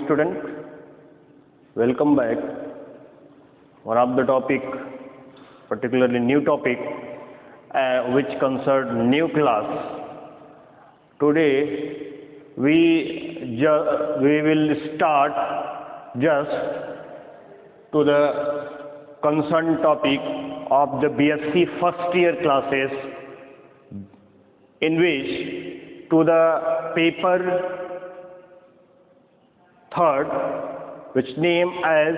Student, welcome back. One of the topic, particularly new topic, which concern new class. Today we will start just to the concerned topic of the BSc first year classes, in which to the paper third, which name as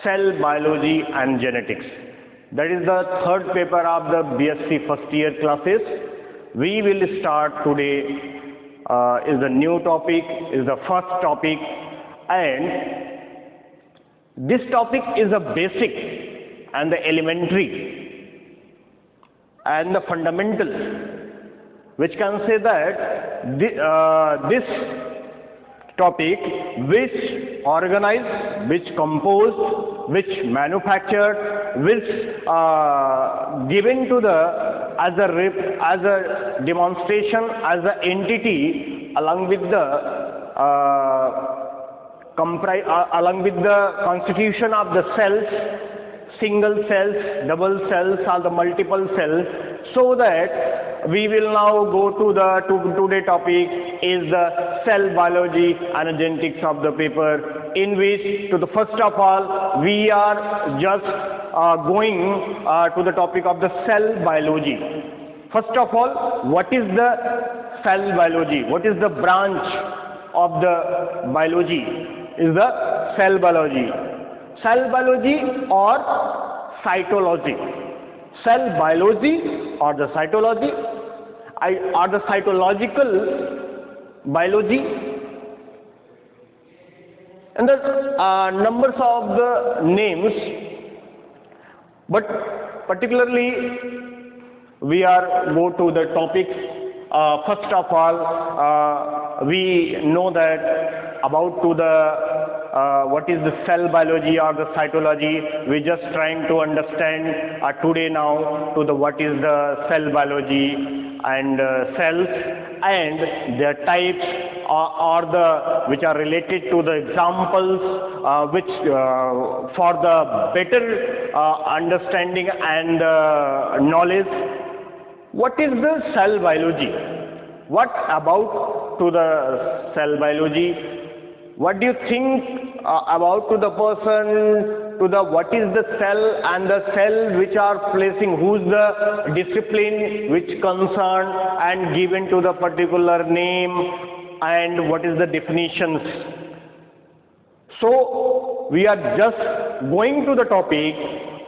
Cell Biology and Genetics. That is the third paper of the BSc first year classes. We will start today, is the new topic, is the first topic, and this topic is a basic and the elementary and the fundamental, which can say that this topic which organized, which composed, which manufactured, which given to the as a demonstration, as an entity, along with the constitution of the cells, single cells, double cells, or the multiple cells, so that we will now go to the today topic is the cell biology and genetics of the paper, in which to the first of all we are just going to the topic of the cell biology. First of all, what is the cell biology? What is the branch of the biology? Is the cell biology. Cell biology or cytology. Cell biology or the cytology or the cytological biology, and the numbers of the names, but particularly we are go to the topics. First of all, we know that about to the what is the cell biology or the cytology. We just trying to understand today now to the what is the cell biology and cells and their types or the which are related to the examples which for the better understanding and knowledge. What is the cell biology? What about to the cell biology? What do you think about to the person, to the what is the cell and the cell which are placing, who's the discipline which concern and given to the particular name, and what is the definitions? So we are just going to the topic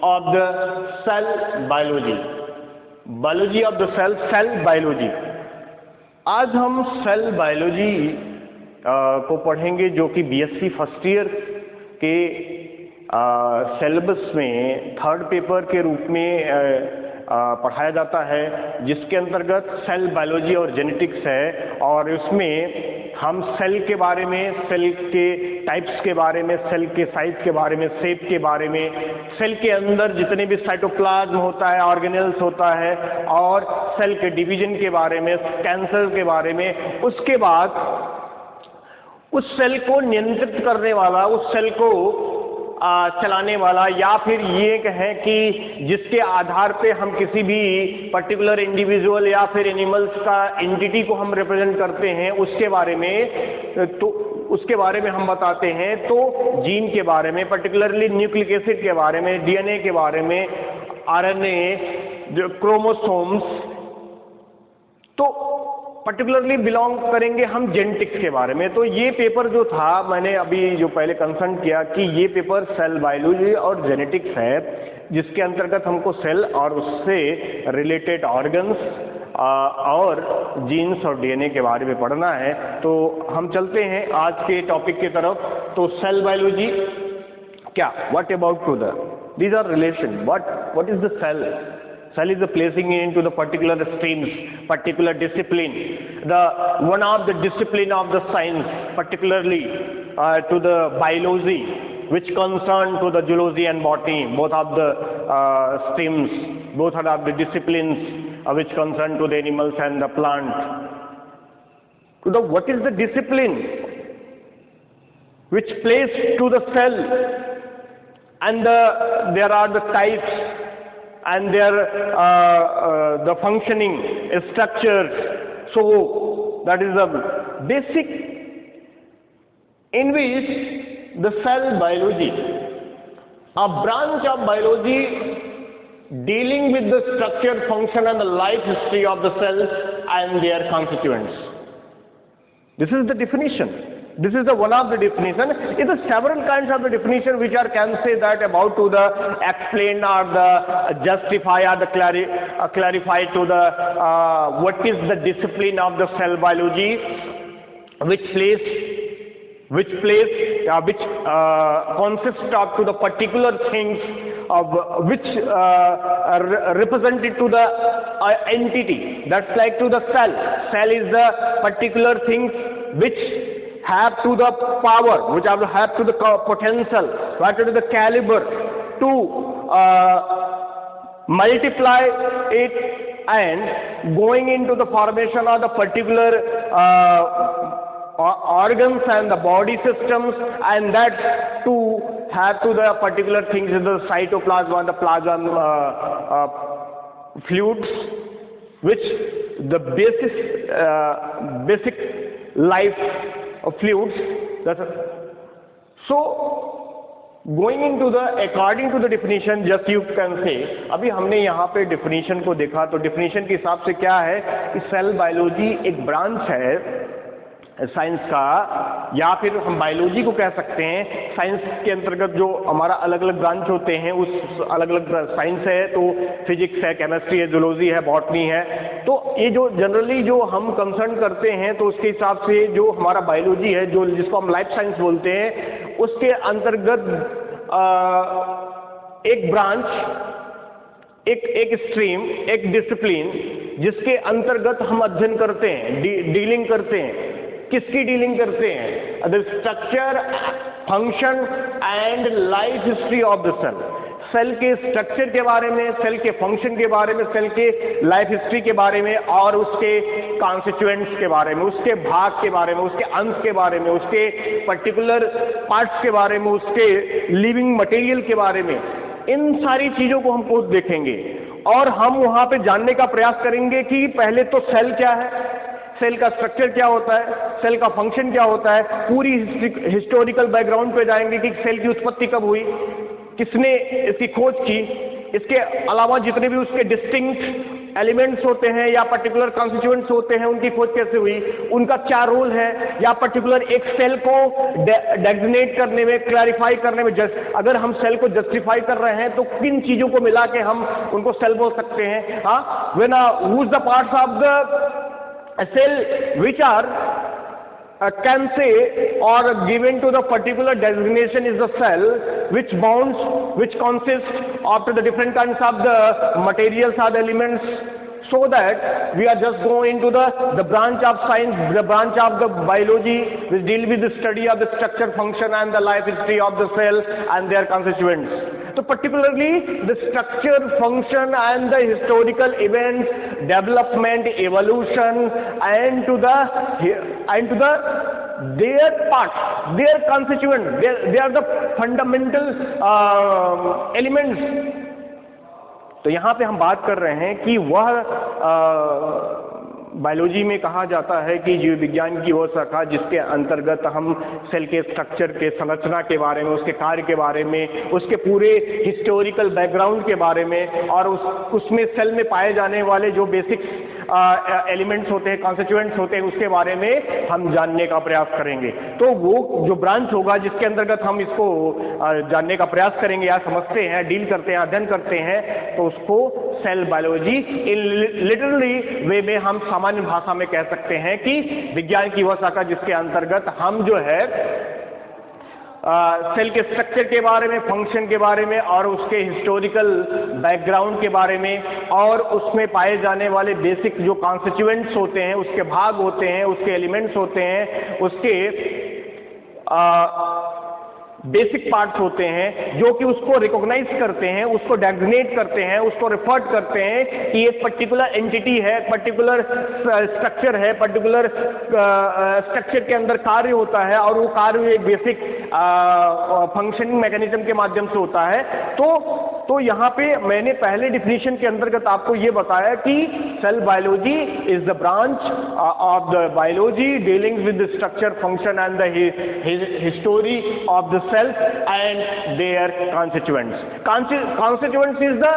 of the cell biology. Biology of the cell, cell biology. आज हम cell biology को पढ़ेंगे, जो कि BSc first year के syllabus में third paper के रूप में पढ़ाया जाता है, जिसके अंतर्गत सेल बायोलॉजी और जेनेटिक्स है. और उसमें हम सेल के बारे में, सेल के टाइप्स के बारे में, सेल के साइज के बारे में, शेप के बारे में, सेल के अंदर जितने भी साइटोप्लाज्म होता है, ऑर्गेनेल्स होता है, और सेल के डिवीजन के बारे में, कैंसर के बारे में. उसके बाद उस सेल को नियंत्रित करने वाला, उस सेल को चलाने वाला, या फिर ये कहें कि जिसके आधार पे हम किसी भी पर्टिकुलर इंडिविजुअल या फिर एनिमल्स का एंटिटी को हम रिप्रेजेंट करते हैं, उसके बारे में तो उसके बारे में हम बताते हैं. तो जीन के बारे में, पर्टिकुलरली न्यूक्लिक एसिड के बारे में, डीएनए के बारे में, आरएनए, जो क्रोमोसोम्स, तो पर्टिकुलरली बिलोंग करेंगे हम जेनेटिक्स के बारे में. तो ये पेपर जो था, मैंने अभी जो पहले कंसर्न किया कि ये पेपर सेल बायोलॉजी और जेनेटिक्स है, जिसके अंतर्गत हमको सेल और उससे रिलेटेड ऑर्गन्स और जीन्स और डीएनए के बारे में पढ़ना है. तो हम चलते हैं आज के टॉपिक की तरफ. तो सेल बायोलॉजी क्या, what about to the these are relation, what is the cell. Cell is the placing into the particular streams, particular discipline. The one of the discipline of the science, particularly to the biology, which concern to the zoology and botany, both of the streams, both of the disciplines which concern to the animals and the plant. To the what is the discipline? which plays to the cell, and there are the types and the functioning structures. So that is the basic in which the cell biology, a branch of biology dealing with the structure, function and the life history of the cells and their constituents. This is the definition. This is the one of the definition. It is several kinds of the definition which are can say that about to the explain or the justify or the clarify to the what is the discipline of the cell biology, which consists of to the particular things of which represented to the entity. That's like to the cell. Cell is the particular things which have to the power, which have to the potential, what is the caliber to multiply it and going into the formation of the particular organs and the body systems, and that to have to the particular things in the cytoplasm and the plasma fluids, which the basic life of fluids. So going into the according to the definition, just you can say, अभी हमने यहाँ पे definition को देखा, तो definition के हिसाब से क्या है कि सेल बायोलॉजी एक ब्रांच है साइंस का, या फिर हम बायोलॉजी को कह सकते हैं। साइंस के अंतर्गत जो हमारा अलग अलग ब्रांच होते हैं, उस अलग अलग साइंस है, तो फिजिक्स है, केमिस्ट्री है, जूलॉजी है, बॉटनी है। तो ये जो जनरली जो हम कंसर्न करते हैं, तो उसके हिसाब से जो हमारा बायोलॉजी है, जो जिसको हम लाइफ साइंस बोलते हैं, उसके अंतर्गत एक ब्रांच, एक स्ट्रीम, एक डिसिप्लिन, जिसके अंतर्गत हम अध्ययन करते हैं, डीलिंग करते हैं। किसकी डीलिंग करते हैं? The structure, function and life history of the cell. Cell के स्ट्रक्चर के बारे में, सेल के फंक्शन के बारे में, सेल के लाइफ हिस्ट्री के बारे में, और उसके कॉन्स्टिट्यूएंट्स के बारे में, उसके भाग के बारे में, उसके अंश के बारे में, उसके पर्टिकुलर पार्ट्स के बारे में, उसके लिविंग मटेरियल के बारे में, इन सारी चीजों को हमको देखेंगे। और हम वहां पे जानने का प्रयास करेंगे कि पहले तो सेल क्या है, सेल का स्ट्रक्चर क्या होता है, सेल का फंक्शन क्या होता है, पूरी हिस्टोरिकल बैकग्राउंड पे जाएंगे कि सेल की उत्पत्ति कब हुई, किसने इसकी खोज की, इसके अलावा जितने भी उसके डिस्टिंक्ट एलिमेंट्स होते हैं या पर्टिकुलर कॉन्स्टिट्यूएंट्स होते हैं, उनकी खोज कैसे हुई, उनका क्या रोल है, या पर्टिकुलर एक सेल को डेजिग्नेट करने में, क्लैरिफाई करने में, अगर हम सेल को जस्टिफाई कर रहे हैं तो किन चीजों को मिला के हम उनको सेल बोल सकते हैं। हाँ, when who is the parts of the a cell which are can say or given to the particular designation is the cell which bonds, which consists of the different kinds of the materials or the elements, so that we are just going into the branch of science, the branch of the biology which deal with the study of the structure, function and the life history of the cell and their constituents. So particularly the structure, function and the historical events, development, evolution and to the their parts, their constituents, they are the fundamental elements. तो यहाँ पे हम बात कर रहे हैं कि वह बायोलॉजी में कहा जाता है कि जीव विज्ञान की वो शाखा जिसके अंतर्गत हम सेल के स्ट्रक्चर के संरचना के बारे में, उसके कार्य के बारे में, उसके पूरे हिस्टोरिकल बैकग्राउंड के बारे में, और उसमें सेल में पाए जाने वाले जो बेसिक एलिमेंट्स होते हैं, कॉन्स्टिट्यूएंट्स होते हैं, उसके बारे में हम जानने का प्रयास करेंगे। तो वो जो ब्रांच होगा जिसके अंतर्गत हम इसको जानने का प्रयास करेंगे या समझते हैं, डील करते हैं, अध्ययन करते हैं, तो उसको सेल बायोलॉजी इन लिटरली वे में हम सामान्य भाषा में कह सकते हैं कि विज्ञान की वह शाखा जिसके अंतर्गत हम जो है सेल के स्ट्रक्चर के बारे में, फंक्शन के बारे में और उसके हिस्टोरिकल बैकग्राउंड के बारे में और उसमें पाए जाने वाले बेसिक जो कॉन्स्टिट्यूएंट्स होते हैं, उसके भाग होते हैं, उसके एलिमेंट्स होते हैं, उसके बेसिक पार्ट्स होते हैं जो कि उसको रिकॉग्नाइज करते हैं, उसको डेजिग्नेट करते हैं, उसको रिफर्ड करते हैं कि एक पर्टिकुलर एंटिटी है, पर्टिकुलर स्ट्रक्चर है, पर्टिकुलर स्ट्रक्चर के अंदर कार्य होता है और वो कार्य एक बेसिक फंक्शनिंग मैकेनिज्म के माध्यम से होता है। तो यहाँ पे मैंने पहले डिफिनीशन के अंतर्गत आपको ये बताया कि cell biology is the branch of the biology dealing with the structure, function and the history of the cells and their constituents. Constituents is the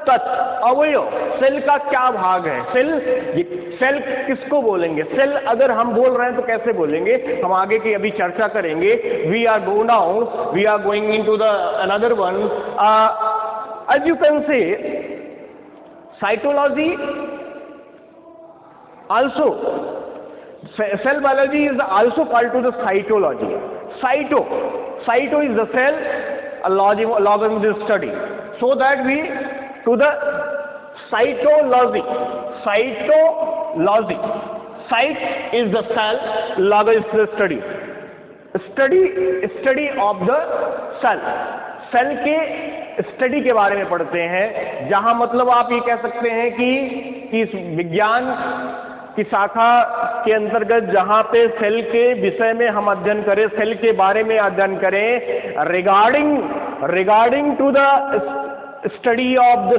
तत्व, अवयव, सेल का क्या भाग है। सेल किसको बोलेंगे? सेल अगर हम बोल रहे हैं तो कैसे बोलेंगे, हम आगे की अभी चर्चा करेंगे। We are going into the another one. As you can say cytology also, cell biology is also called to the cytology. Cyto is the cell, a logarithm is study. So that we to the cytology. Cyte is the cell, log is the study. Study of the cell. Cell के study के बारे में पढ़ते हैं, जहां मतलब आप ये कह सकते हैं कि इस विज्ञान की शाखा के अंतर्गत जहां पे सेल के विषय में हम अध्ययन करें, सेल के बारे में अध्ययन करें, regarding to the study of the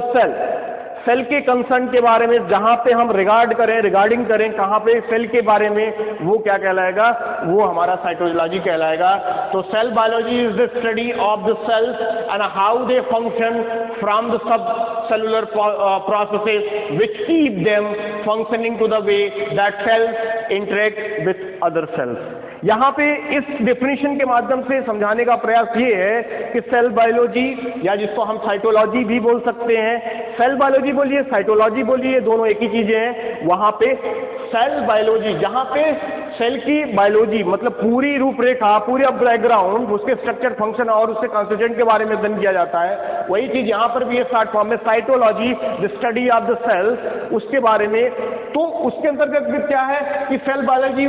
cell के कंसर्न के बारे में जहां पे हम रिगार्डिंग करें कहां पे सेल के बारे में, वो क्या कहलाएगा, वो हमारा साइटोलॉजी कहलाएगा। तो cell biology is the study of the cells and how they function from the sub cellular processes which keep them functioning to the way that cells interact with other cells. यहाँ पे इस definition के माध्यम से समझाने का प्रयास ये है कि सेल बायोलॉजी, या जिसको हम साइटोलॉजी भी बोल सकते हैं, सेल बायोलॉजी बोलिए, साइटोलॉजी बोलिए, दोनों एक ही चीजें हैं। वहां पे सेल बायोलॉजी, जहां पे सेल की बायोलॉजी मतलब पूरी रूपरेखा, पूरी बैकग्राउंड, उसके स्ट्रक्चर, फंक्शन और उसके कॉन्स्टिट्यूएंट के बारे में अध्ययन किया जाता है, वही चीज यहाँ पर भी है शॉर्ट फॉर्म में cytology, the study of the cells, उसके बारे में। तो उसके अंतर्गत भी क्या है कि सेल बायोलॉजी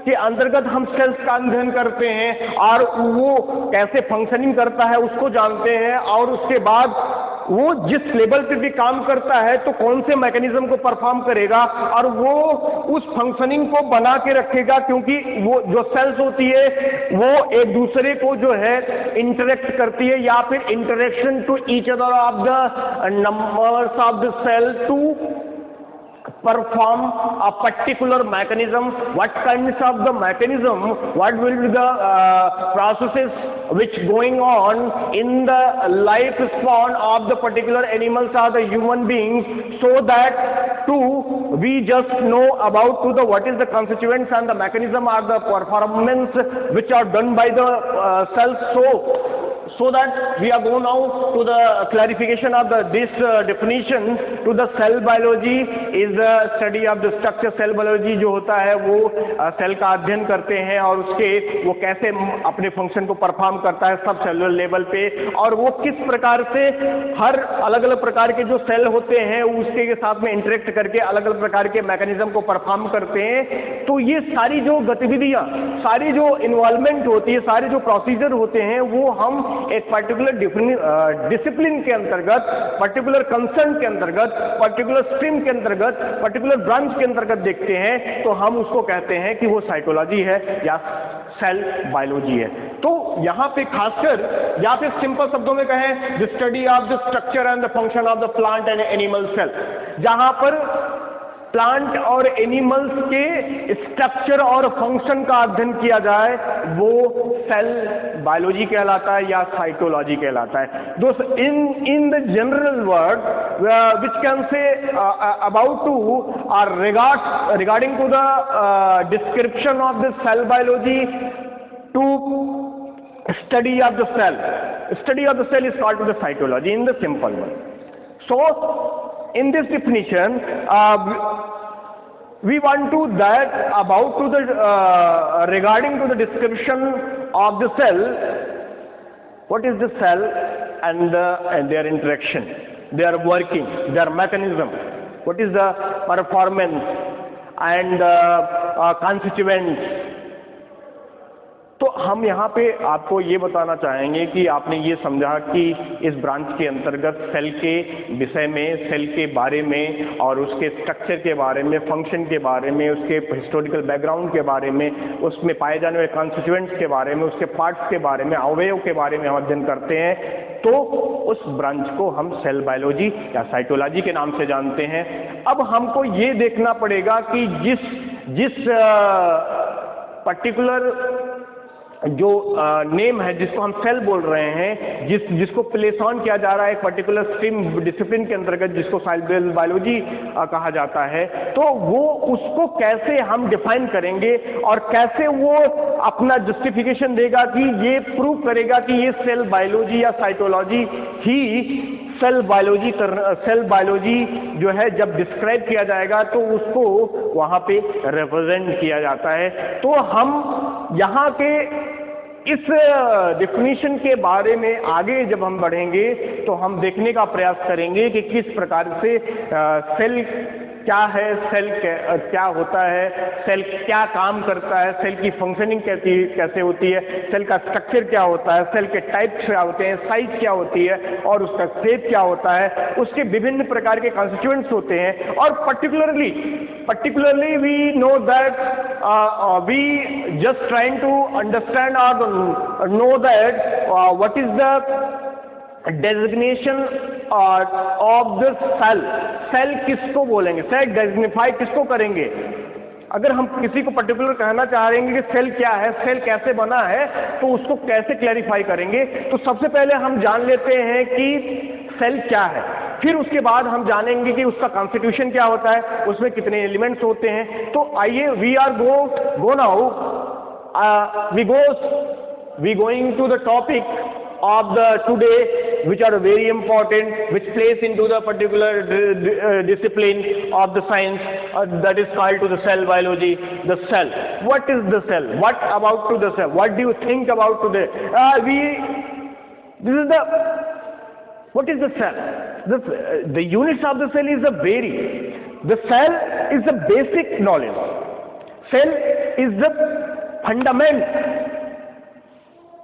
के अंतर्गत हम सेल्स का अध्ययन करते हैं और वो कैसे फंक्शनिंग करता है उसको जानते हैं, और उसके बाद वो जिस लेवल पे भी काम करता है तो कौन से मैकेनिज्म को परफॉर्म करेगा और वो उस फंक्शनिंग को बना के रखेगा, क्योंकि वो जो सेल्स होती है वो एक दूसरे को जो है इंटरेक्ट करती है, या फिर interaction to each other of the numbers of the cell to perform a particular mechanism. What kinds of the mechanism, what will be the processes which going on in the lifespan of the particular animals or the human beings, so that we just know about what is the constituents and the mechanism or the performance which are done by the cells. So that we are going now to the clarification of this definition to the cell biology is the study of the structure. Cell biology जो होता है वो cell का अध्ययन करते हैं और उसके वो कैसे अपने फंक्शन को परफॉर्म करता है सब सेलुलर लेवल पे, और वो किस प्रकार से हर अलग अलग प्रकार के जो सेल होते हैं उसके साथ में इंटरेक्ट करके अलग अलग प्रकार के मैकेनिज्म को परफॉर्म करते हैं। तो ये सारी जो गतिविधियां, सारी जो इन्वॉल्वमेंट होती है, सारे जो प्रोसीजर होते हैं वो हम एक पर्टिकुलर डिसिप्लिन के अंतर्गत, पर्टिकुलर कंसर्न के अंतर्गत, पर्टिकुलर स्ट्रीम के अंतर्गत, पर्टिकुलर ब्रांच के अंतर्गत देखते हैं, तो हम उसको कहते हैं कि वो साइटोलॉजी है या सेल बायोलॉजी है। तो यहाँ पे खासकर या फिर सिंपल शब्दों में कहें the study of the structure and the function of the plant and animal cell, जहां पर प्लांट और एनिमल्स के स्ट्रक्चर और फंक्शन का अध्ययन किया जाए वो सेल बायोलॉजी कहलाता है या साइटोलॉजी कहलाता है। दोस्त in the general word which can say about to और regarding to the description of the cell biology to study of the cell. Study of the cell is called to the cytology in the simple one. So in this definition we want to that about to the regarding to the description of the cell, what is the cell and their interaction, their working, their mechanism, what is the performance and constituents, तो हम यहाँ पे आपको ये बताना चाहेंगे कि आपने ये समझा कि इस ब्रांच के अंतर्गत सेल के विषय में, सेल के बारे में और उसके स्ट्रक्चर के बारे में, फंक्शन के बारे में, उसके हिस्टोरिकल बैकग्राउंड के बारे में, उसमें पाए जाने वाले कॉन्स्टिट्यूएंट्स के बारे में, उसके पार्ट्स के बारे में, अवयव के बारे में हम अध्ययन करते हैं, तो उस ब्रांच को हम सेल बायोलॉजी या साइटोलॉजी के नाम से जानते हैं। अब हमको ये देखना पड़ेगा कि जिस पर्टिकुलर जो नेम है जिसको हम सेल बोल रहे हैं, जिसको प्लेस ऑन किया जा रहा है एक पर्टिकुलर स्ट्रीम डिसिप्लिन के अंतर्गत, जिसको सेल बायोलॉजी कहा जाता है, तो वो उसको कैसे हम डिफाइन करेंगे और कैसे वो अपना जस्टिफिकेशन देगा कि ये प्रूव करेगा कि ये सेल बायोलॉजी या साइटोलॉजी ही सेल बायोलॉजी जो है जब डिस्क्राइब किया जाएगा तो उसको वहाँ पे रिप्रेजेंट किया जाता है। तो हम यहाँ के इस डेफिनेशन के बारे में आगे जब हम बढ़ेंगे तो हम देखने का प्रयास करेंगे कि किस प्रकार से सेल क्या है, सेल क्या होता है, सेल क्या काम करता है, सेल की फंक्शनिंग कैसे होती है, सेल का स्ट्रक्चर क्या होता है, सेल के टाइप्स क्या होते हैं, साइज क्या होती है और उसका शेप क्या होता है, उसके विभिन्न प्रकार के कॉन्स्टिट्यूएंट्स होते हैं। और particularly we know that we just trying to understand or know that what is the designation of the cell. Cell किसको बोलेंगे, सेल डेजिग्निफाई किसको करेंगे? अगर हम किसी को पर्टिकुलर कहना चाह रहे हैं कि सेल क्या है, सेल कैसे बना है, तो उसको कैसे क्लैरिफाई करेंगे? तो सबसे पहले हम जान लेते हैं कि सेल क्या है, फिर उसके बाद हम जानेंगे कि उसका कॉन्स्टिट्यूशन क्या होता है, उसमें कितने एलिमेंट्स होते हैं। तो आइए go now we going to the topic of the today, which are very important, which plays into the particular discipline of the science that is called to the cell biology. The cell. What is the cell? What about to the cell? What do you think about today? What is the cell? The units of the cell is a vary. The cell is the basic knowledge. Cell is the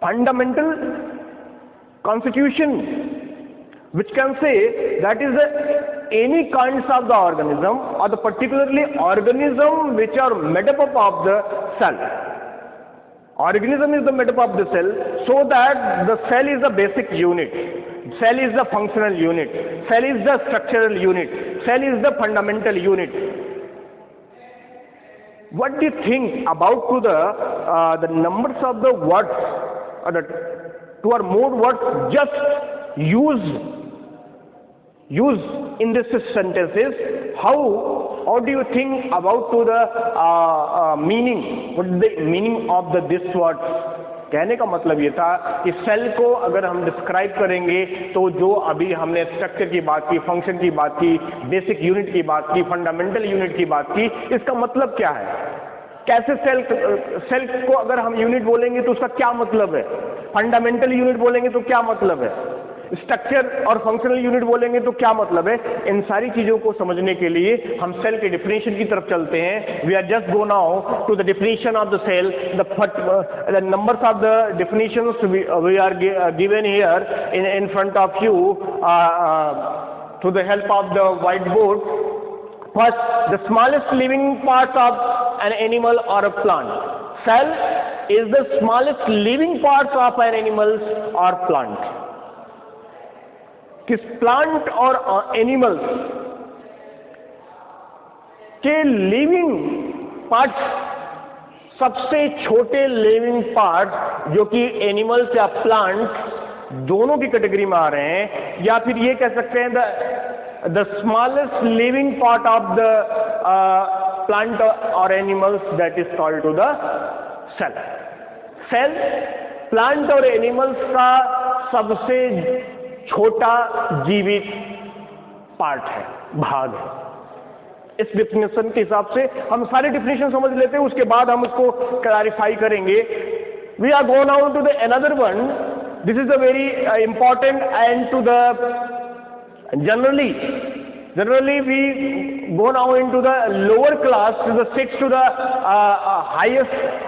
fundamental constitution, which can say that is any kinds of the organism or the particularly organism which are made up of the cell. Organism is the made up of the cell, so that the cell is the basic unit, cell is the functional unit, cell is the structural unit, cell is the fundamental unit. What do you think about to the numbers of the words or the two or more words just used in this sentences? How do you think about to the meaning? What is the meaning of this words? कहने का मतलब ये था कि cell को अगर हम describe करेंगे तो जो अभी हमने स्ट्रक्चर की बात की, फंक्शन की बात की, बेसिक यूनिट की बात की, फंडामेंटल यूनिट की बात की, इसका मतलब क्या है? कैसे सेल को अगर हम यूनिट बोलेंगे तो उसका क्या मतलब है? फंडामेंटल यूनिट बोलेंगे तो क्या मतलब है? स्ट्रक्चर और फंक्शनल यूनिट बोलेंगे तो क्या मतलब है? इन सारी चीजों को समझने के लिए हम सेल के डिफिनेशन की तरफ चलते हैं। We are just go now to the definition of the cell. The numbers of the definitions we are given here in front of you through the help of the white board. First, the smallest living part of an animal or a plant. Cell is the smallest living part of an animal or plant. किस plant और animals के living parts, सबसे छोटे living part जो कि animals या plant दोनों की कैटेगरी में आ रहे हैं, या फिर ये कह सकते हैं the smallest living part of the plant or animals, that is called to the cell. Cell plant और animals का सबसे छोटा जीवित पार्ट है, भाग है। इस डिफिनेशन के हिसाब से हम सारे डिफिनेशन समझ लेते हैं, उसके बाद हम उसको क्लैरिफाई करेंगे। We are going now to the another one. This is a very important and to the generally Generally, we go now into the lower class, to the sixth to the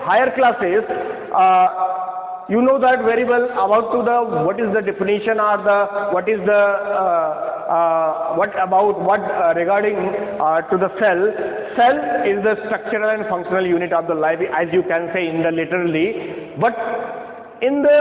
higher classes. You know that very well about to the what is the definition or the what is the regarding to the cell. Cell is the structural and functional unit of the life, as you can say in the literally. But in the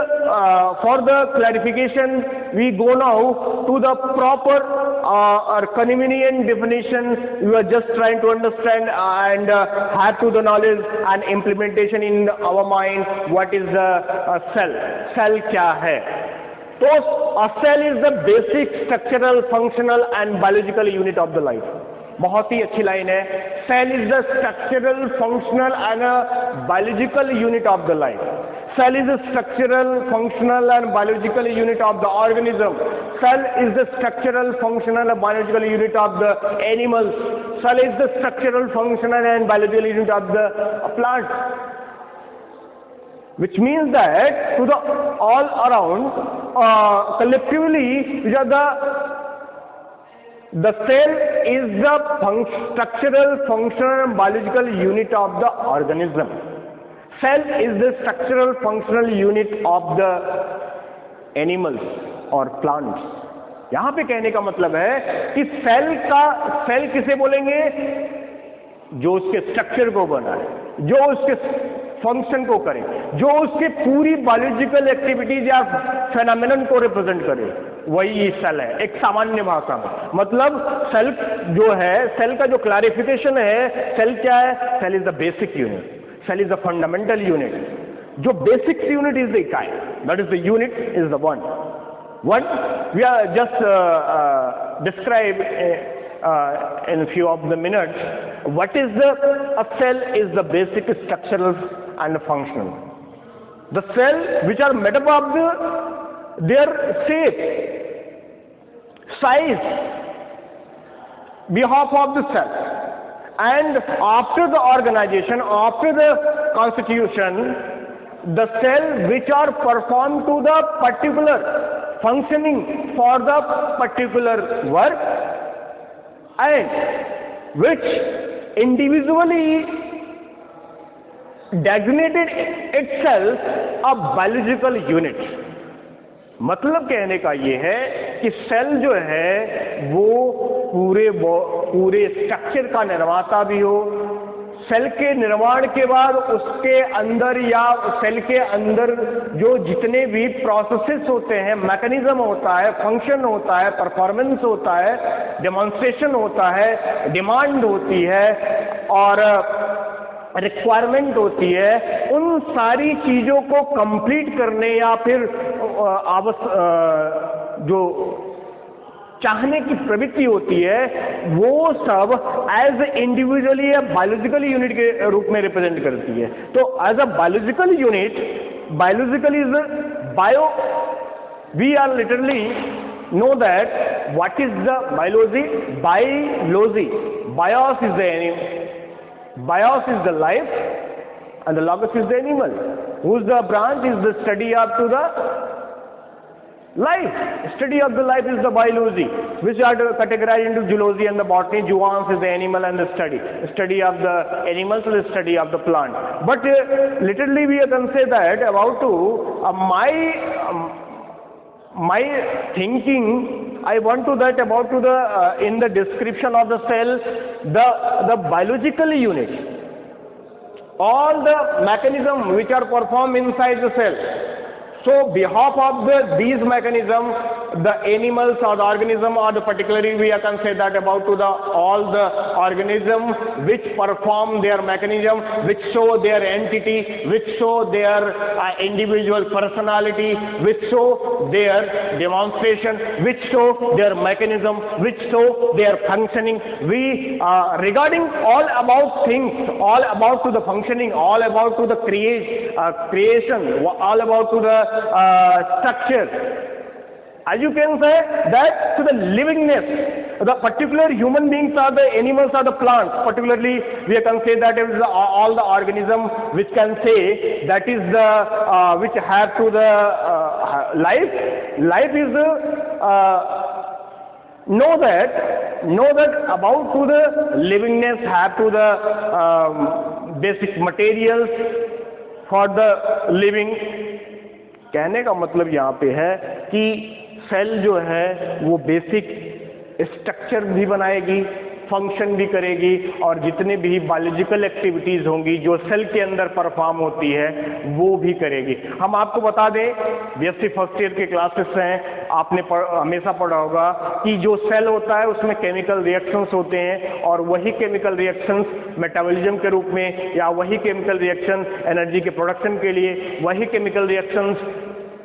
for the clarification, we go now to the proper or convenient definition. We are just trying to understand and have to the knowledge and implementation in our mind. What is the cell? Cell क्या है? So a cell is the basic structural, functional and biological unit of the life. बहुत ही अच्छी line है. Cell is the structural, functional and biological unit of the life. Cell is the structural, functional and biological unit of the organism. Cell is the structural, functional and biological unit of the animals. Cell is the structural, functional and biological unit of the plants. Which means that to the all around collectively, which are the cell is the structural, functional and biological unit of the organism. Cell is the structural, functional unit of the animals or plants. यहाँ पे कहने का मतलब है कि cell किसे बोलेंगे? जो उसके स्ट्रक्चर को बनाए, जो उसके फंक्शन को करे, जो उसके पूरी बायोलॉजिकल एक्टिविटीज या फेनोमेनन को रिप्रेजेंट करे, वही सेल है एक सामान्य भाषा में. मतलब सेल जो है, सेल का जो क्लैरिफिकेशन है, सेल क्या है? Cell is the basic unit. Cell is the fundamental unit. जो basic unit is the ikai. That is the unit is the one. What we are just describe in a few of the minutes. What is a cell is the basic structural and functional. The cell which are made up of their shape, size, behalf of the cell. And after the organization, after the constitution, the cell which are performed to the particular functioning for the particular work, and which individually designated itself a biological unit. मतलब कहने का ये है कि cell जो है वो पूरे स्ट्रक्चर का निर्माता भी हो. सेल के निर्माण के बाद उसके अंदर या सेल के अंदर जो जितने भी प्रोसेसेस होते हैं, मैकेनिज्म होता है, फंक्शन होता है, परफॉर्मेंस होता है, डेमोन्स्ट्रेशन होता है, डिमांड होती है और रिक्वायरमेंट होती है, उन सारी चीजों को कंप्लीट करने या फिर जो चाहने की प्रवृत्ति होती है, वो सब एज इंडिविजुअली या बायोलॉजिकल यूनिट के रूप में रिप्रेजेंट करती है. तो as a biological unit, biological is bio, we are literally know that what is the biology. Bios is the animal. Bios is the life and the logos is the animal. Whose the branch is the study up to the life. Study of the life is the biology, which are categorized into zoology and the botany. Zoons is the animal and the study of the animals is the study of the plant. But literally we can say that about to my thinking, I want to that about to the in the description of the cell, the biological unit, all the mechanisms which are performed inside the cell. So behalf of these mechanisms, the animals or the organism or the particularly we can say that about to the all the organisms which perform their mechanism, which show their entity, which show their individual personality, which show their demonstration, which show their mechanism, which show their functioning. We regarding all about things, all about to the functioning, all about to the creation, all about to the structure. As you can say that to the livingness, the particular human beings are the animals or the plants. Particularly, we can say that it is all the organism which can say that is the which have to the life. Life is know that about to the livingness, have to the basic materials for the living. कहने का मतलब यहाँ पे है कि cell जो है वो बेसिक स्ट्रक्चर भी बनाएगी, फंक्शन भी करेगी, और जितने भी बायोलॉजिकल एक्टिविटीज होंगी जो सेल के अंदर परफॉर्म होती है वो भी करेगी। हम आपको बता दें, बीएससी फर्स्ट ईयर के क्लासेस हैं, आपने हमेशा पढ़ा होगा कि जो सेल होता है उसमें केमिकल रिएक्शंस होते हैं, और वही केमिकल रिएक्शंस मेटाबॉलिज्म के रूप में, या वही केमिकल रिएक्शन एनर्जी के प्रोडक्शन के लिए, वही chemical reactions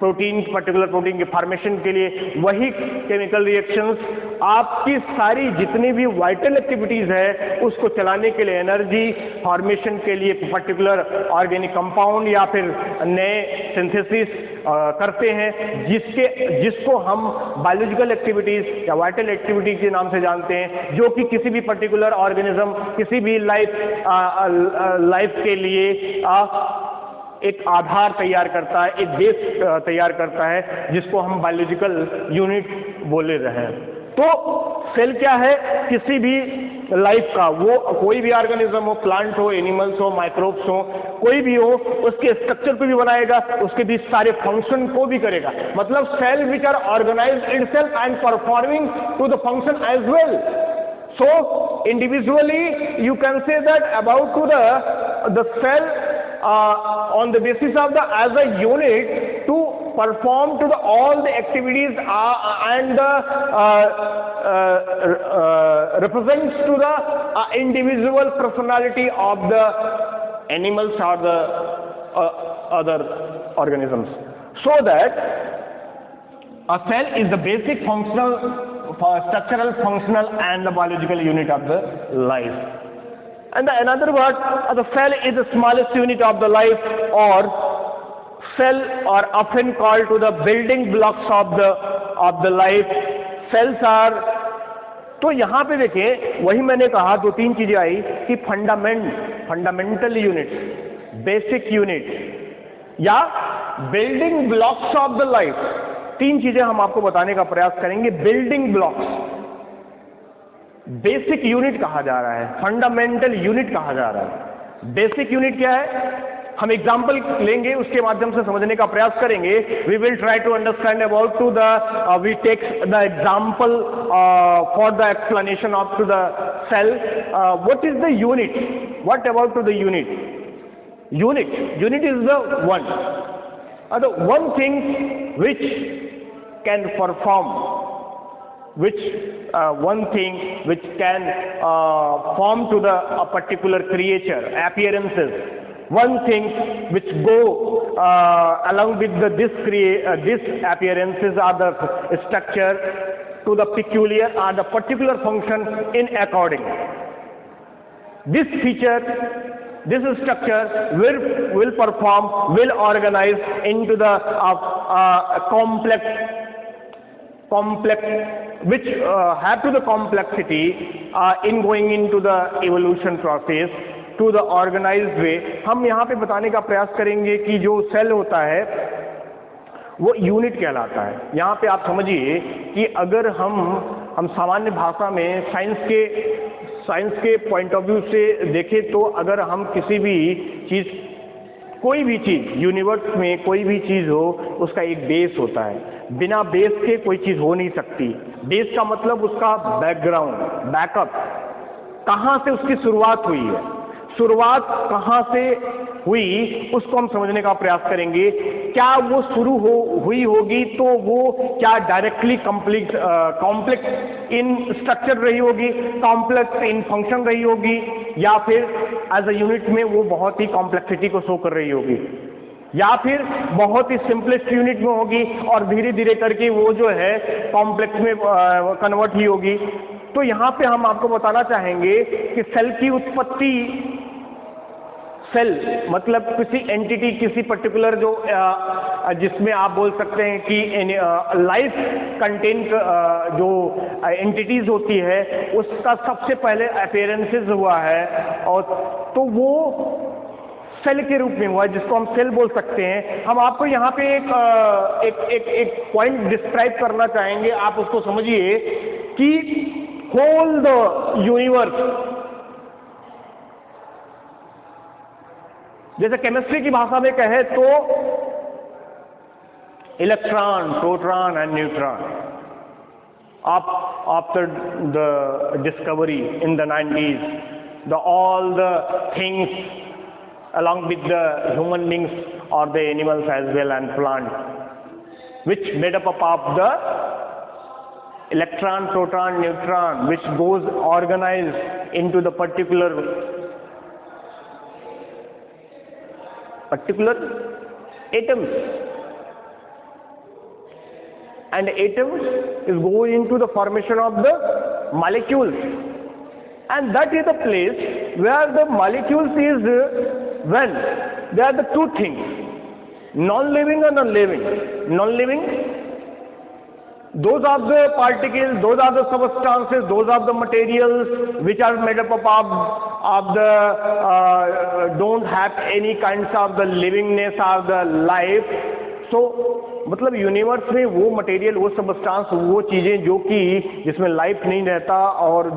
protein, particular protein के फॉर्मेशन के लिए, वही केमिकल रिएक्शंस आपकी सारी जितनी भी वाइटल एक्टिविटीज है उसको चलाने के लिए, एनर्जी फॉर्मेशन के लिए पर्टिकुलर ऑर्गेनिक कंपाउंड या फिर नए सिंथेसिस करते हैं, जिसको हम बायोलॉजिकल एक्टिविटीज या वाइटल एक्टिविटीज के नाम से जानते हैं, जो कि किसी भी पर्टिकुलर ऑर्गेनिज्म, किसी भी लाइफ के लिए एक आधार तैयार करता है, एक बेस तैयार करता है, जिसको हम बायोलॉजिकल यूनिट बोले रहे हैं। तो सेल क्या है? किसी भी लाइफ का, वो कोई भी ऑर्गेनिज्म हो, प्लांट हो, एनिमल्स हो, माइक्रोब्स हो, कोई भी हो, उसके स्ट्रक्चर को भी बनाएगा, उसके भी सारे फंक्शन को भी करेगा। मतलब cell which are organised itself and performing to the function as well. So individually you can say that about to the cell on the basis of the as a unit to perform to the all the activities and represents to the individual personality of the animals or the other organisms. So that a cell is the basic functional, structural, functional and the biological unit of the life. And another word, the cell is the smallest unit of the life, or cell are often called to the building blocks of the life. Cells are, तो यहाँ पे देखें, वही मैंने कहा, दो तीन चीजें आई कि फंडामेंटल यूनिट, बेसिक यूनिट या building blocks of the life. तीन चीजें हम आपको बताने का प्रयास करेंगे। बिल्डिंग ब्लॉक्स, बेसिक यूनिट कहा जा रहा है, फंडामेंटल यूनिट कहा जा रहा है। बेसिक यूनिट क्या है? हम एग्जाम्पल लेंगे, उसके माध्यम से समझने का प्रयास करेंगे। We will try to understand about to the we take the example for the explanation of to the cell. What is the unit? What about to the unit? Unit is the one thing which can perform, one thing which can form to a particular creature, appearances, one thing which go along with this appearances or the structure to the peculiar or the particular function in according. This feature, this structure will perform, will organize into the complex, which have to the complexity in going into the evolution process to the organized way. हम यहाँ पे बताने का प्रयास करेंगे कि जो cell होता है वो यूनिट कहलाता है। यहाँ पे आप समझिए कि अगर हम सामान्य भाषा में साइंस के पॉइंट ऑफ व्यू से देखें, तो अगर हम किसी भी चीज़, कोई भी चीज़ यूनिवर्स में कोई भी चीज़ हो, उसका एक बेस होता है। बिना बेस के कोई चीज़ हो नहीं सकती। बेस का मतलब उसका बैकग्राउंड, बैकअप, कहाँ से उसकी शुरुआत हुई है, शुरुआत कहाँ से हुई, उसको हम समझने का प्रयास करेंगे। क्या वो शुरू हुई होगी तो वो क्या डायरेक्टली कॉम्प्लेक्स इन स्ट्रक्चर रही होगी, कॉम्प्लेक्स इन फंक्शन रही होगी, या फिर एज अ यूनिट में वो बहुत ही कॉम्प्लेक्सिटी को शो कर रही होगी, या फिर बहुत ही सिंपलेस्ट यूनिट में होगी और धीरे धीरे करके वो जो है कॉम्प्लेक्स में कन्वर्ट ही होगी। तो यहाँ पे हम आपको बताना चाहेंगे कि सेल की उत्पत्ति, सेल मतलब किसी एंटिटी, किसी पर्टिकुलर जो जिसमें आप बोल सकते हैं कि लाइफ कंटेंट जो एंटिटीज होती है, उसका सबसे पहले अपीयरेंसेस हुआ है, और तो वो सेल के रूप में हुआ है, जिसको हम सेल बोल सकते हैं। हम आपको यहाँ पे एक पॉइंट डिस्क्राइब करना चाहेंगे, आप उसको समझिए कि होल द यूनिवर्स, जैसे केमिस्ट्री की भाषा में कहे तो electron, proton and neutron, after the discovery in the 90s, all the things along with the human beings or the animals as well and plants, which made up of the electron, proton, neutron, which goes organized into the particular atoms, and atoms is going into the formation of the molecules, and that is the place where the molecules is when they are the two things, non-living and non-living. Non-living, those are the particles, those are the substances, those are the materials which are made up of the don't have any kinds of the livingness or the life. So मतलब universe में वो material, वो substance, वो चीज़ें जो कि जिसमें life नहीं रहता और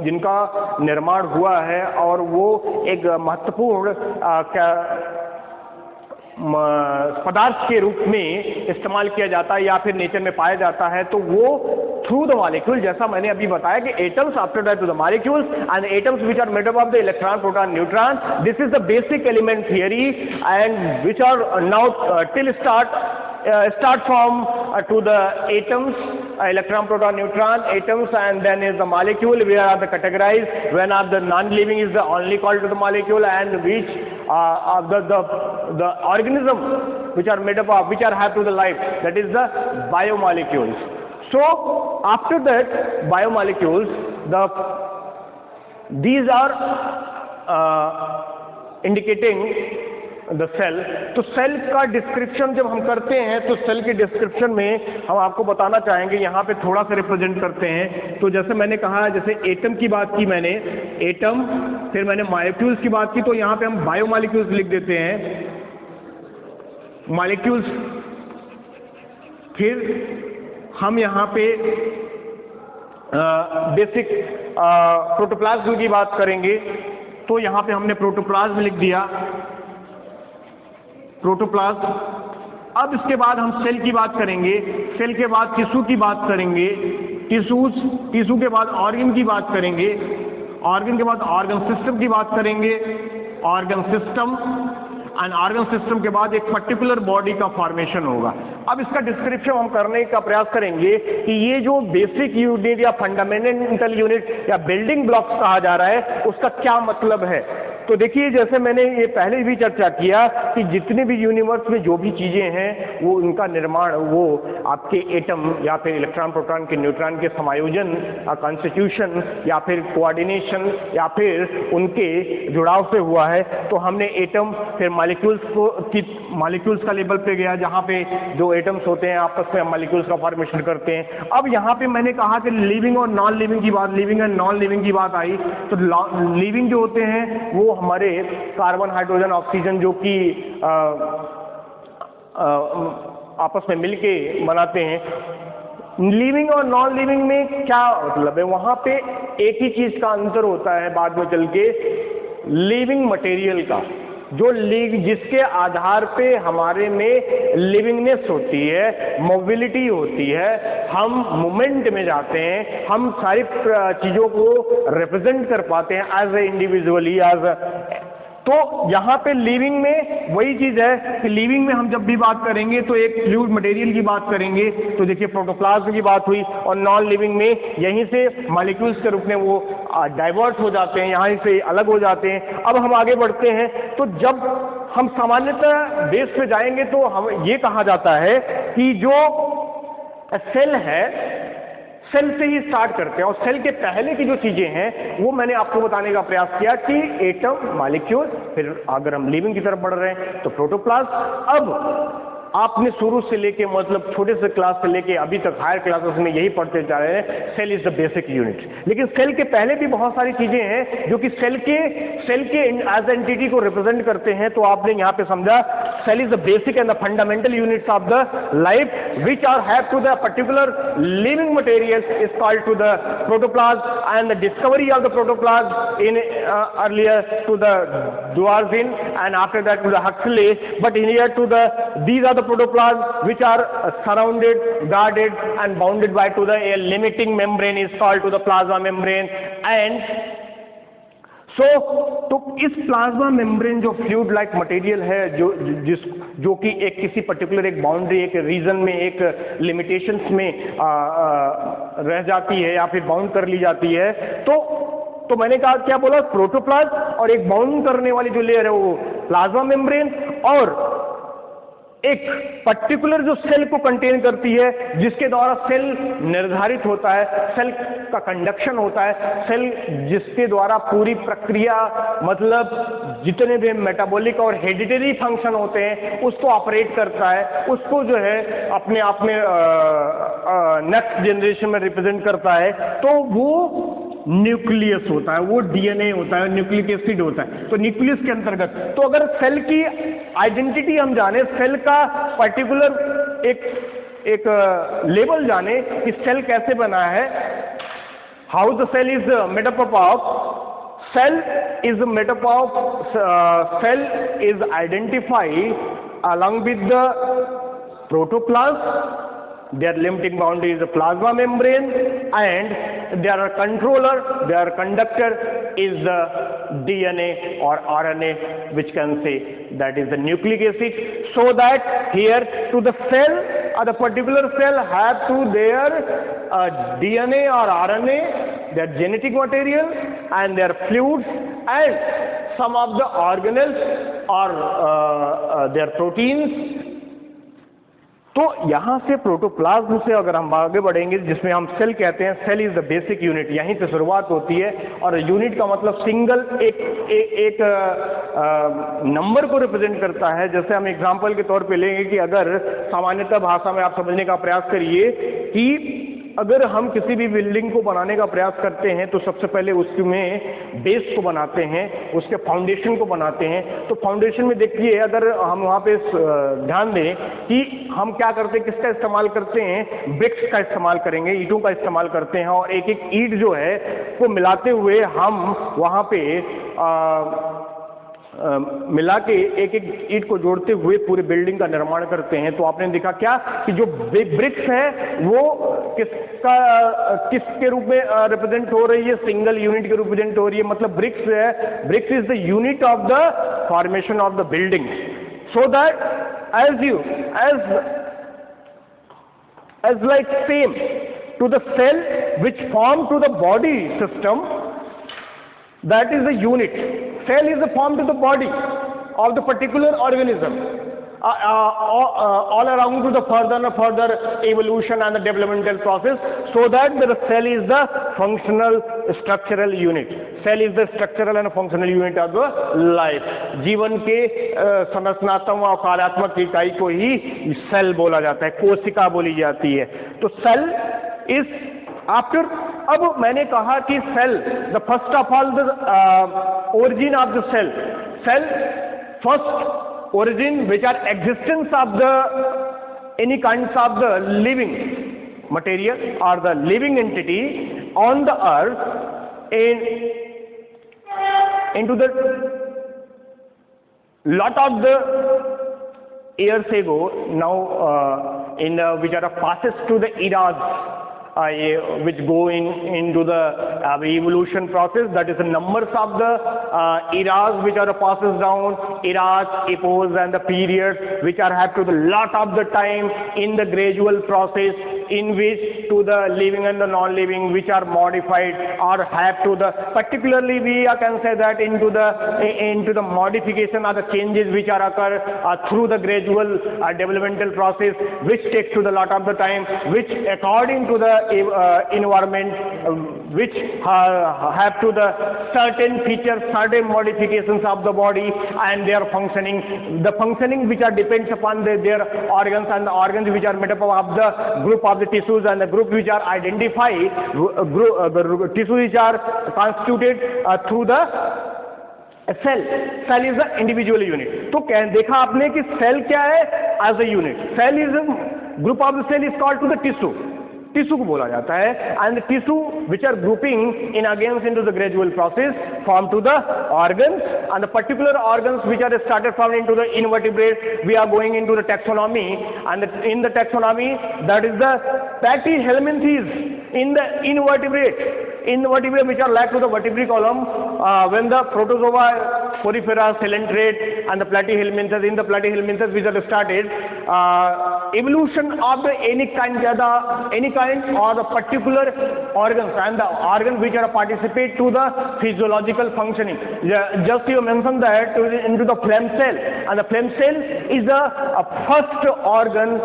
जिनका निर्माण हुआ है और वो एक महत्वपूर्ण पदार्थ के रूप में इस्तेमाल किया जाता है या फिर नेचर में पाया जाता है, तो वो थ्रू द मॉलिक्यूल, जैसा मैंने अभी बताया कि atoms after that to the molecules and atoms which are made up of the electron, proton, neutron. This is the basic element theory and which are now till start from to the atoms, electron, proton, neutron, atoms, and then is the molecule. Where are the categorized? When are the non-living is the only called to the molecule, and which the organism which are made up of, which are have to the life, that is the biomolecules. So after that biomolecules, these are indicating the cell. तो cell का description जब हम करते हैं तो cell के description में हम आपको बताना चाहेंगे, यहाँ पे थोड़ा सा रिप्रेजेंट करते हैं. तो जैसे मैंने कहा, जैसे एटम की बात की मैंने, एटम, फिर मैंने मॉलिक्यूल्स की बात की, तो यहाँ पे हम बायोमॉलिक्यूल्स लिख देते हैं, मॉलिक्यूल्स. फिर हम यहाँ पे बेसिक प्रोटोप्लाज्म की बात करेंगे, तो यहाँ पे हमने प्रोटोप्लाज्म लिख दिया, प्रोटोप्लाज्म. अब इसके बाद हम सेल की बात करेंगे, सेल के बाद टिश्यू की बात करेंगे, टिश्यू के बाद ऑर्गन की बात करेंगे, ऑर्गन के बाद ऑर्गन सिस्टम की बात करेंगे, organ system, and organ system के बाद एक पर्टिकुलर बॉडी का फॉर्मेशन होगा. अब इसका डिस्क्रिप्शन हम करने का प्रयास करेंगे कि ये जो बेसिक यूनिट या फंडामेंटल यूनिट या बिल्डिंग ब्लॉक्स कहा जा रहा है, उसका क्या मतलब है. तो देखिए, जैसे मैंने ये पहले भी चर्चा किया कि जितने भी यूनिवर्स में जो भी चीज़ें हैं वो उनका निर्माण वो आपके एटम या फिर इलेक्ट्रॉन, प्रोटॉन के, न्यूट्रॉन के समायोजन, कॉन्स्टिट्यूशन या फिर कोऑर्डिनेशन या फिर उनके जुड़ाव से हुआ है. तो हमने एटम, फिर मॉलिक्यूल्स का लेवल पे गया, जहाँ पे जो एटम्स होते हैं आपस में मॉलिक्यूल्स का फॉर्मेशन करते हैं. अब यहाँ पे मैंने कहा कि लिविंग और नॉन लिविंग की बात, लिविंग एंड नॉन लिविंग की बात आई. तो लिविंग जो होते हैं वो हमारे कार्बन, हाइड्रोजन, ऑक्सीजन जो कि आपस में मिलके बनाते हैं. लिविंग और नॉन लिविंग में क्या मतलब है, वहां पे एक ही चीज का अंतर होता है बाद में चल के, लिविंग मटेरियल का, जो जिसके आधार पे हमारे में लिविंगनेस होती है, मोबिलिटी होती है, हम मूवमेंट में जाते हैं, हम सारी चीज़ों को रिप्रेजेंट कर पाते हैं एज ए इंडिविजुअली, तो यहाँ पे लिविंग में वही चीज़ है कि लिविंग में हम जब भी बात करेंगे तो एक फ्लूइड मटेरियल की बात करेंगे. तो देखिए, प्रोटोप्लाज्म की बात हुई, और नॉन लिविंग में यहीं से मॉलिक्यूल्स के रूप में वो डाइवर्ट हो जाते हैं, यहाँ से अलग हो जाते हैं. अब हम आगे बढ़ते हैं, तो जब हम सामान्यतः बेस पे जाएंगे तो हम ये कहा जाता है कि जो सेल है, सेल से ही स्टार्ट करते हैं, और सेल के पहले की जो चीजें हैं वो मैंने आपको बताने का प्रयास किया कि एटम, मॉलिक्यूल, फिर अगर हम लिविंग की तरफ बढ़ रहे हैं तो प्रोटोप्लाज्म. अब आपने शुरू से लेके मतलब छोटे से क्लास से लेके अभी तक हायर क्लासेस में यही पढ़ते जा रहे हैं, cell is the basic unit. लेकिन सेल के पहले भी बहुत सारी चीजें हैं जो कि सेल के एज एंटिटी को रिप्रेजेंट करते हैं. तो आपने यहाँ पे समझा, cell is the basic and the fundamental units of the life. which are have to the particular living material is called to the protoplasm, and the discovery of the protoplasm in earlier to the Dworkin and after that to the Huxley, but in here to the these are the protoplasm which are surrounded, guarded and bounded by to the a limiting membrane is called to the plasma membrane. And तो इस plasma membrane जो fluid like material है जो कि एक किसी particular एक boundary एक रीजन में एक लिमिटेशंस में रह जाती है या फिर बाउंड कर ली जाती है, तो मैंने कहा क्या बोला, प्रोटोप्लाज्म और एक बाउंड करने वाली जो लेयर है वो प्लाज्मा मेम्ब्रेन, और एक पर्टिकुलर जो सेल को कंटेन करती है जिसके द्वारा सेल निर्धारित होता है, सेल का कंडक्शन होता है, सेल जिसके द्वारा पूरी प्रक्रिया मतलब जितने भी मेटाबॉलिक और हेरिडिटरी फंक्शन होते हैं उसको ऑपरेट करता है, उसको जो है अपने आप में नेक्स्ट जनरेशन में रिप्रेजेंट करता है, तो वो न्यूक्लियस होता है, वो डीएनए होता है, न्यूक्लिक एसिड होता है। तो न्यूक्लियस के अंतर्गत तो अगर सेल की आइडेंटिटी हम जाने, सेल का पर्टिकुलर एक लेवल जाने कि सेल कैसे बना है, how the cell is made up of, cell is identified along with the protoplasm. Their limiting boundary is the plasma membrane, and their controller, their conductor is the DNA or RNA, which can say that is the nucleic acid. So that here to the cell or the particular cell have to their DNA or RNA, their genetic material and their fluids and some of the organelles or their proteins. तो यहाँ से protoplasm से अगर हम आगे बढ़ेंगे जिसमें हम सेल कहते हैं, cell is the basic unit, यहीं से शुरुआत होती है, और यूनिट का मतलब सिंगल एक नंबर को रिप्रेजेंट करता है। जैसे हम एग्जांपल के तौर पे लेंगे कि अगर सामान्यतः भाषा में आप समझने का प्रयास करिए कि अगर हम किसी भी बिल्डिंग को बनाने का प्रयास करते हैं तो सबसे पहले उसमें बेस को बनाते हैं, उसके फाउंडेशन को बनाते हैं। तो फाउंडेशन में देखिए, अगर हम वहाँ पे ध्यान दें कि हम क्या करते हैं, किसका इस्तेमाल करते हैं, ब्रिक्स का इस्तेमाल करेंगे, ईंटों का इस्तेमाल करते हैं, और एक एक ईंट जो है को मिलाते हुए हम वहाँ पे मिला के एक एक ईंट को जोड़ते हुए पूरे बिल्डिंग का निर्माण करते हैं। तो आपने देखा क्या कि जो ब्रिक्स है वो किसके रूप में रिप्रेजेंट हो रही है, सिंगल यूनिट के रिप्रेजेंट हो रही है। मतलब ब्रिक्स है, bricks is the unit of the formation of the building. So that as like same to the cell which form to the body system, that is the unit. Cell is the form to the body of the particular organism, all around to the further evolution and the developmental process, so that the cell is the functional structural unit. Cell is the structural and functional unit of the life. जीवन के संरचनात्मक और कार्यात्मक इकाई को ही cell बोला जाता है, कोशिका बोली जाती है। तो सेल इज आफ्टर, अब मैंने कहा कि cell the first of all the origin of the cell first origin which are existence of the any kinds of the living material or the living entity on the earth into the lot of the years ago now in which are passes to the eras which go into the evolution process, that is the numbers of the eras which are passes down, eras, epochs and the periods which are have to the lot of the time in the gradual process in which to the living and the non-living which are modified or have to the particularly we can say that into the modification or the changes which are occur through the gradual developmental process which takes to the lot of the time, which according to the environment which have to the certain features, certain modifications of the body and their functioning, the functioning which are depends upon their organs, and the organs which are made up of the group of the tissues and the group which are identified, tissues which are constituted through the cell is the individual unit. तो देखा आपने कि cell क्या है, as a unit, cell is group of the cell is called to the tissue, tissue को बोला जाता है, and tissue which are grouping in against into the gradual process form to the organs, and the particular organs which are started from into the invertebrate we are going into the taxonomy, and in the taxonomy that is the platyhelminthes in the invertebrate which are like to the vertebrate column, when the protozoa, porifera, coelenterate and the platyhelminthes, in the platyhelminthes which are started, evolution of the any kind or the particular organs and the organs which are participate to the physiological functioning. Just you mentioned that into the phlegm cell, and the phlegm cell is the first organ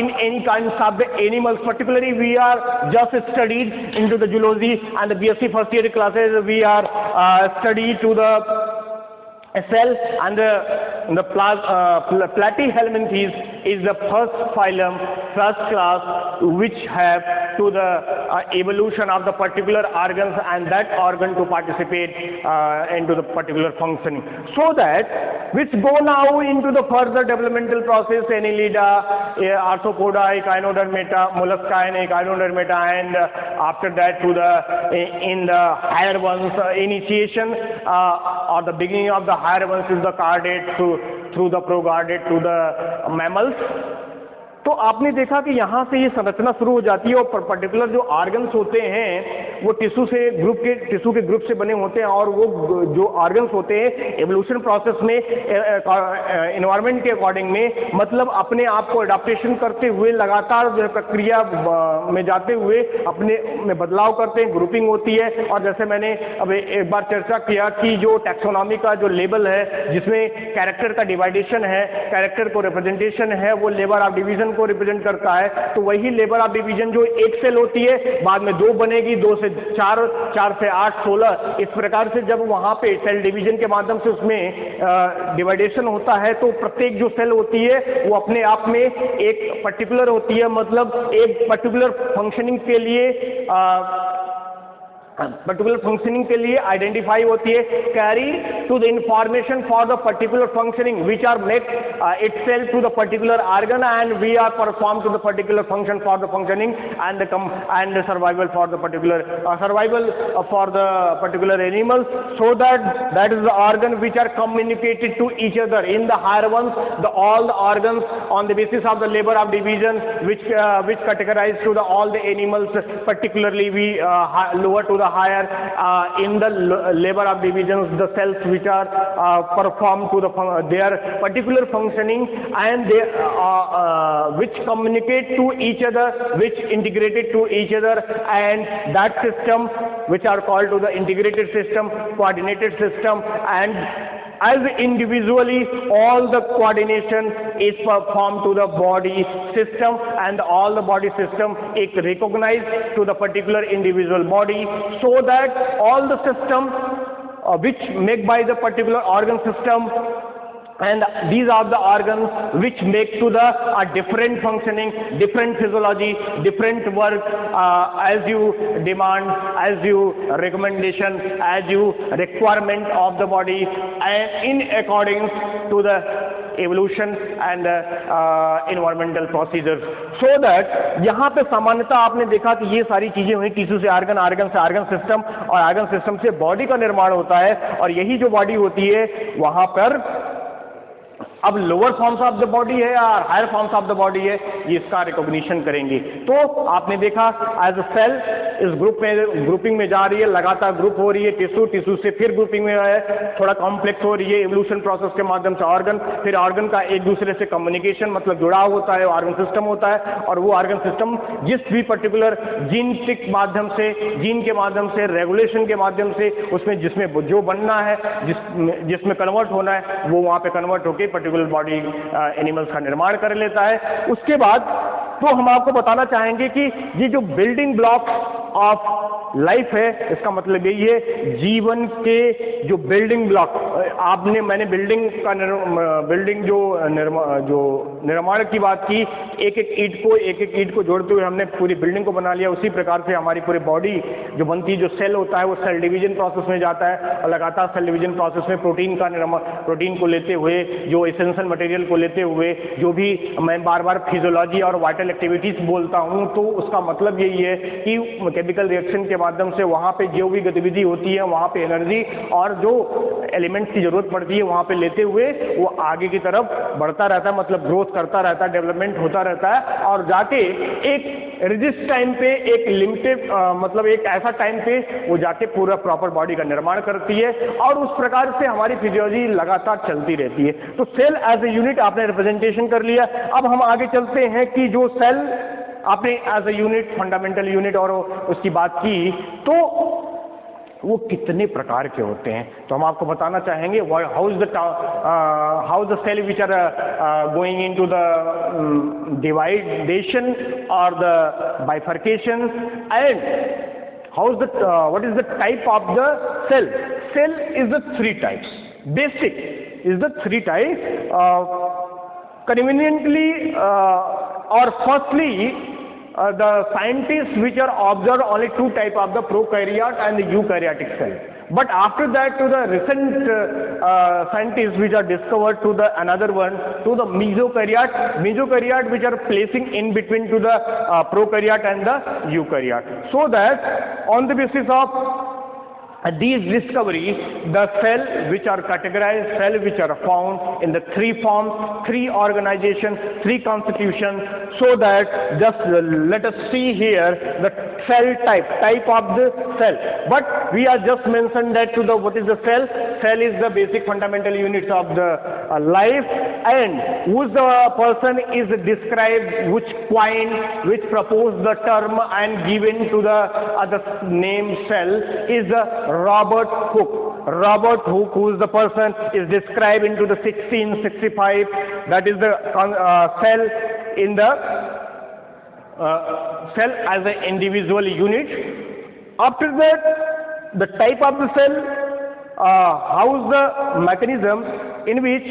in any kinds of the animals. Particularly we are just studied into the zoology and the BSc first year classes, we are studied to the cell, and the platyhelminthes is the first phylum, first class which have to the evolution of the particular organs and that organ to participate into the particular functioning, so that which go now into the further developmental process, Annelida, Arthropoda, Echinodermata, Mollusca and Echinodermata, and after that to the in the higher ones, initiation or the beginning of the higher ones is the chordate through the progardate to the mammals. तो आपने देखा कि यहाँ से ये संरचना शुरू हो जाती है, और पर्टिकुलर जो ऑर्गन्स होते हैं वो टिश्यू के ग्रुप से बने होते हैं, और वो जो ऑर्गन्स होते हैं एवोल्यूशन प्रोसेस में एनवायरनमेंट के अकॉर्डिंग में, मतलब अपने आप को अडाप्टेशन करते हुए लगातार जो है प्रक्रिया में जाते हुए अपने में बदलाव करते हैं, ग्रुपिंग होती है। और जैसे मैंने अब एक बार चर्चा किया कि जो टैक्सोनॉमी का जो लेवल है जिसमें कैरेक्टर का डिवाइडेशन है, कैरेक्टर को रिप्रेजेंटेशन है, वो लेवल ऑफ डिवीजन को रिप्रेजेंट करता है, तो वही लेवल ऑफ डिवीजन जो एक सेल होती है बाद में 2 बनेगी, 2 से 4, 4 से 8, 16, इस प्रकार से जब वहां पे सेल डिवीजन के माध्यम से उसमें डिवाइडेशन होता है, तो प्रत्येक जो सेल होती है वो अपने आप में एक पर्टिकुलर होती है, मतलब एक पर्टिकुलर फंक्शनिंग के लिए के लिए आइडेंटिफाई होती है, carry to the information for the particular functioning which are make itself to the particular organ, and we are perform to the particular function for the functioning and the survival for the particular for the particular animals, so that is the organ which are communicated to each other. In the higher ones, all the organs on the basis of the labor of division which categorize to the all the animals, particularly we lower to the higher in the labor of divisions, the cells which are perform to their particular functioning, and they which communicate to each other, which integrated to each other, and that system which are called to the integrated system, coordinated system, and as individually all the coordination is performed to the body system, and all the body system is recognized to the particular individual body, so that all the system which made by the particular organ system, and these are the organs which make to the different functioning, different physiology, different work as you demand, as you recommendation, as you requirement of the body, and in accordance to the evolution and environmental procedures, so that यहाँ पे सामान्यतः आपने देखा कि ये सारी चीजें हुई, टिश्यू से ऑर्गन, ऑर्गन से ऑर्गन सिस्टम, और ऑर्गन सिस्टम से बॉडी का निर्माण होता है, और यही जो बॉडी होती है वहां पर अब lower forms of the body है या higher forms of the body है, ये इसका रिकॉग्निशन करेंगे। तो आपने देखा एज अ सेल इस ग्रुपिंग में जा रही है, लगातार ग्रुप हो रही है, टिश्यू से फिर ग्रुपिंग में है, थोड़ा कॉम्प्लेक्स हो रही है एवोल्यूशन प्रोसेस के माध्यम से ऑर्गन, फिर ऑर्गन का एक दूसरे से कम्युनिकेशन मतलब जुड़ाव होता है, ऑर्गन सिस्टम होता है, और वो ऑर्गन सिस्टम जिस भी पर्टिकुलर जीनेटिक माध्यम से, जीन के माध्यम से, रेगुलेशन के माध्यम से उसमें जिसमें जो बनना है, जिसमें कन्वर्ट होना है, वो वहाँ पे कन्वर्ट होकर पर्टिकुलर बॉडी एनिमल्स का निर्माण कर लेता है। उसके बाद तो हम आपको बताना चाहेंगे कि ये जो बिल्डिंग ब्लॉक्स ऑफ लाइफ है, इसका मतलब यही है जीवन के जो बिल्डिंग ब्लॉक, मैंने बिल्डिंग का जो निर्माण की बात की, एक एक ईंट को जोड़ते हुए हमने पूरी बिल्डिंग को बना लिया। उसी प्रकार से हमारी पूरी बॉडी जो बनती है, जो सेल होता है वो सेल डिवीजन प्रोसेस में जाता है और लगातार सेल डिवीजन प्रोसेस में प्रोटीन को लेते हुए, जो एसेंशियल मटेरियल को लेते हुए, जो भी मैं बार बार फिजियोलॉजी और वाइटल एक्टिविटीज बोलता हूं, तो उसका मतलब यही है कि केमिकल रिएक्शन के माध्यम से वहां पे जो भी गतिविधि होती है, वहां पे एनर्जी और जो एलिमेंट्स की जरूरत पड़ती है वहां पे लेते हुए वो आगे की तरफ बढ़ता रहता है, मतलब ग्रोथ करता रहता है, डेवलपमेंट होता रहता है और जाके एक रिजिस्ट टाइम पे, एक लिमिटेड मतलब एक ऐसा टाइम पे वो जाके पूरा प्रॉपर बॉडी का निर्माण करती है और उस प्रकार से हमारी फिजियोलॉजी लगातार चलती रहती है। तो सेल एज ए यूनिट आपने रिप्रेजेंटेशन कर लिया। अब हम आगे चलते हैं कि जो सेल आपने as a unit, fundamental unit और उसकी बात की, तो वो कितने प्रकार के होते हैं। तो हम आपको बताना चाहेंगे how is the cell which are going into the dividation और the bifurcation and how is the what is the type of the cell. Cell is the three types. Basic is the three types. Conveniently or firstly the scientists which are observed only two type of the prokaryote and the eukaryotic cell. But after that, to the recent scientists which are discovered to the another one, to the mesokaryote which are placing in between to the prokaryote and the eukaryote. So that on the basis of these discoveries, the cell which are categorized, cell which are found in the three forms, three organizations, three constitutions, so that just let us see here the cell type of the cell. But we are just mentioned that to the what is the cell. Cell is the basic fundamental units of the life, and who's the person is described, which coined, which proposed the term and given to the other name cell is the Robert Hooke. Robert Hooke, who is the person, is described into the 1665. That is the cell in the cell as an individual unit. After that, the type of the cell, how is the mechanism in which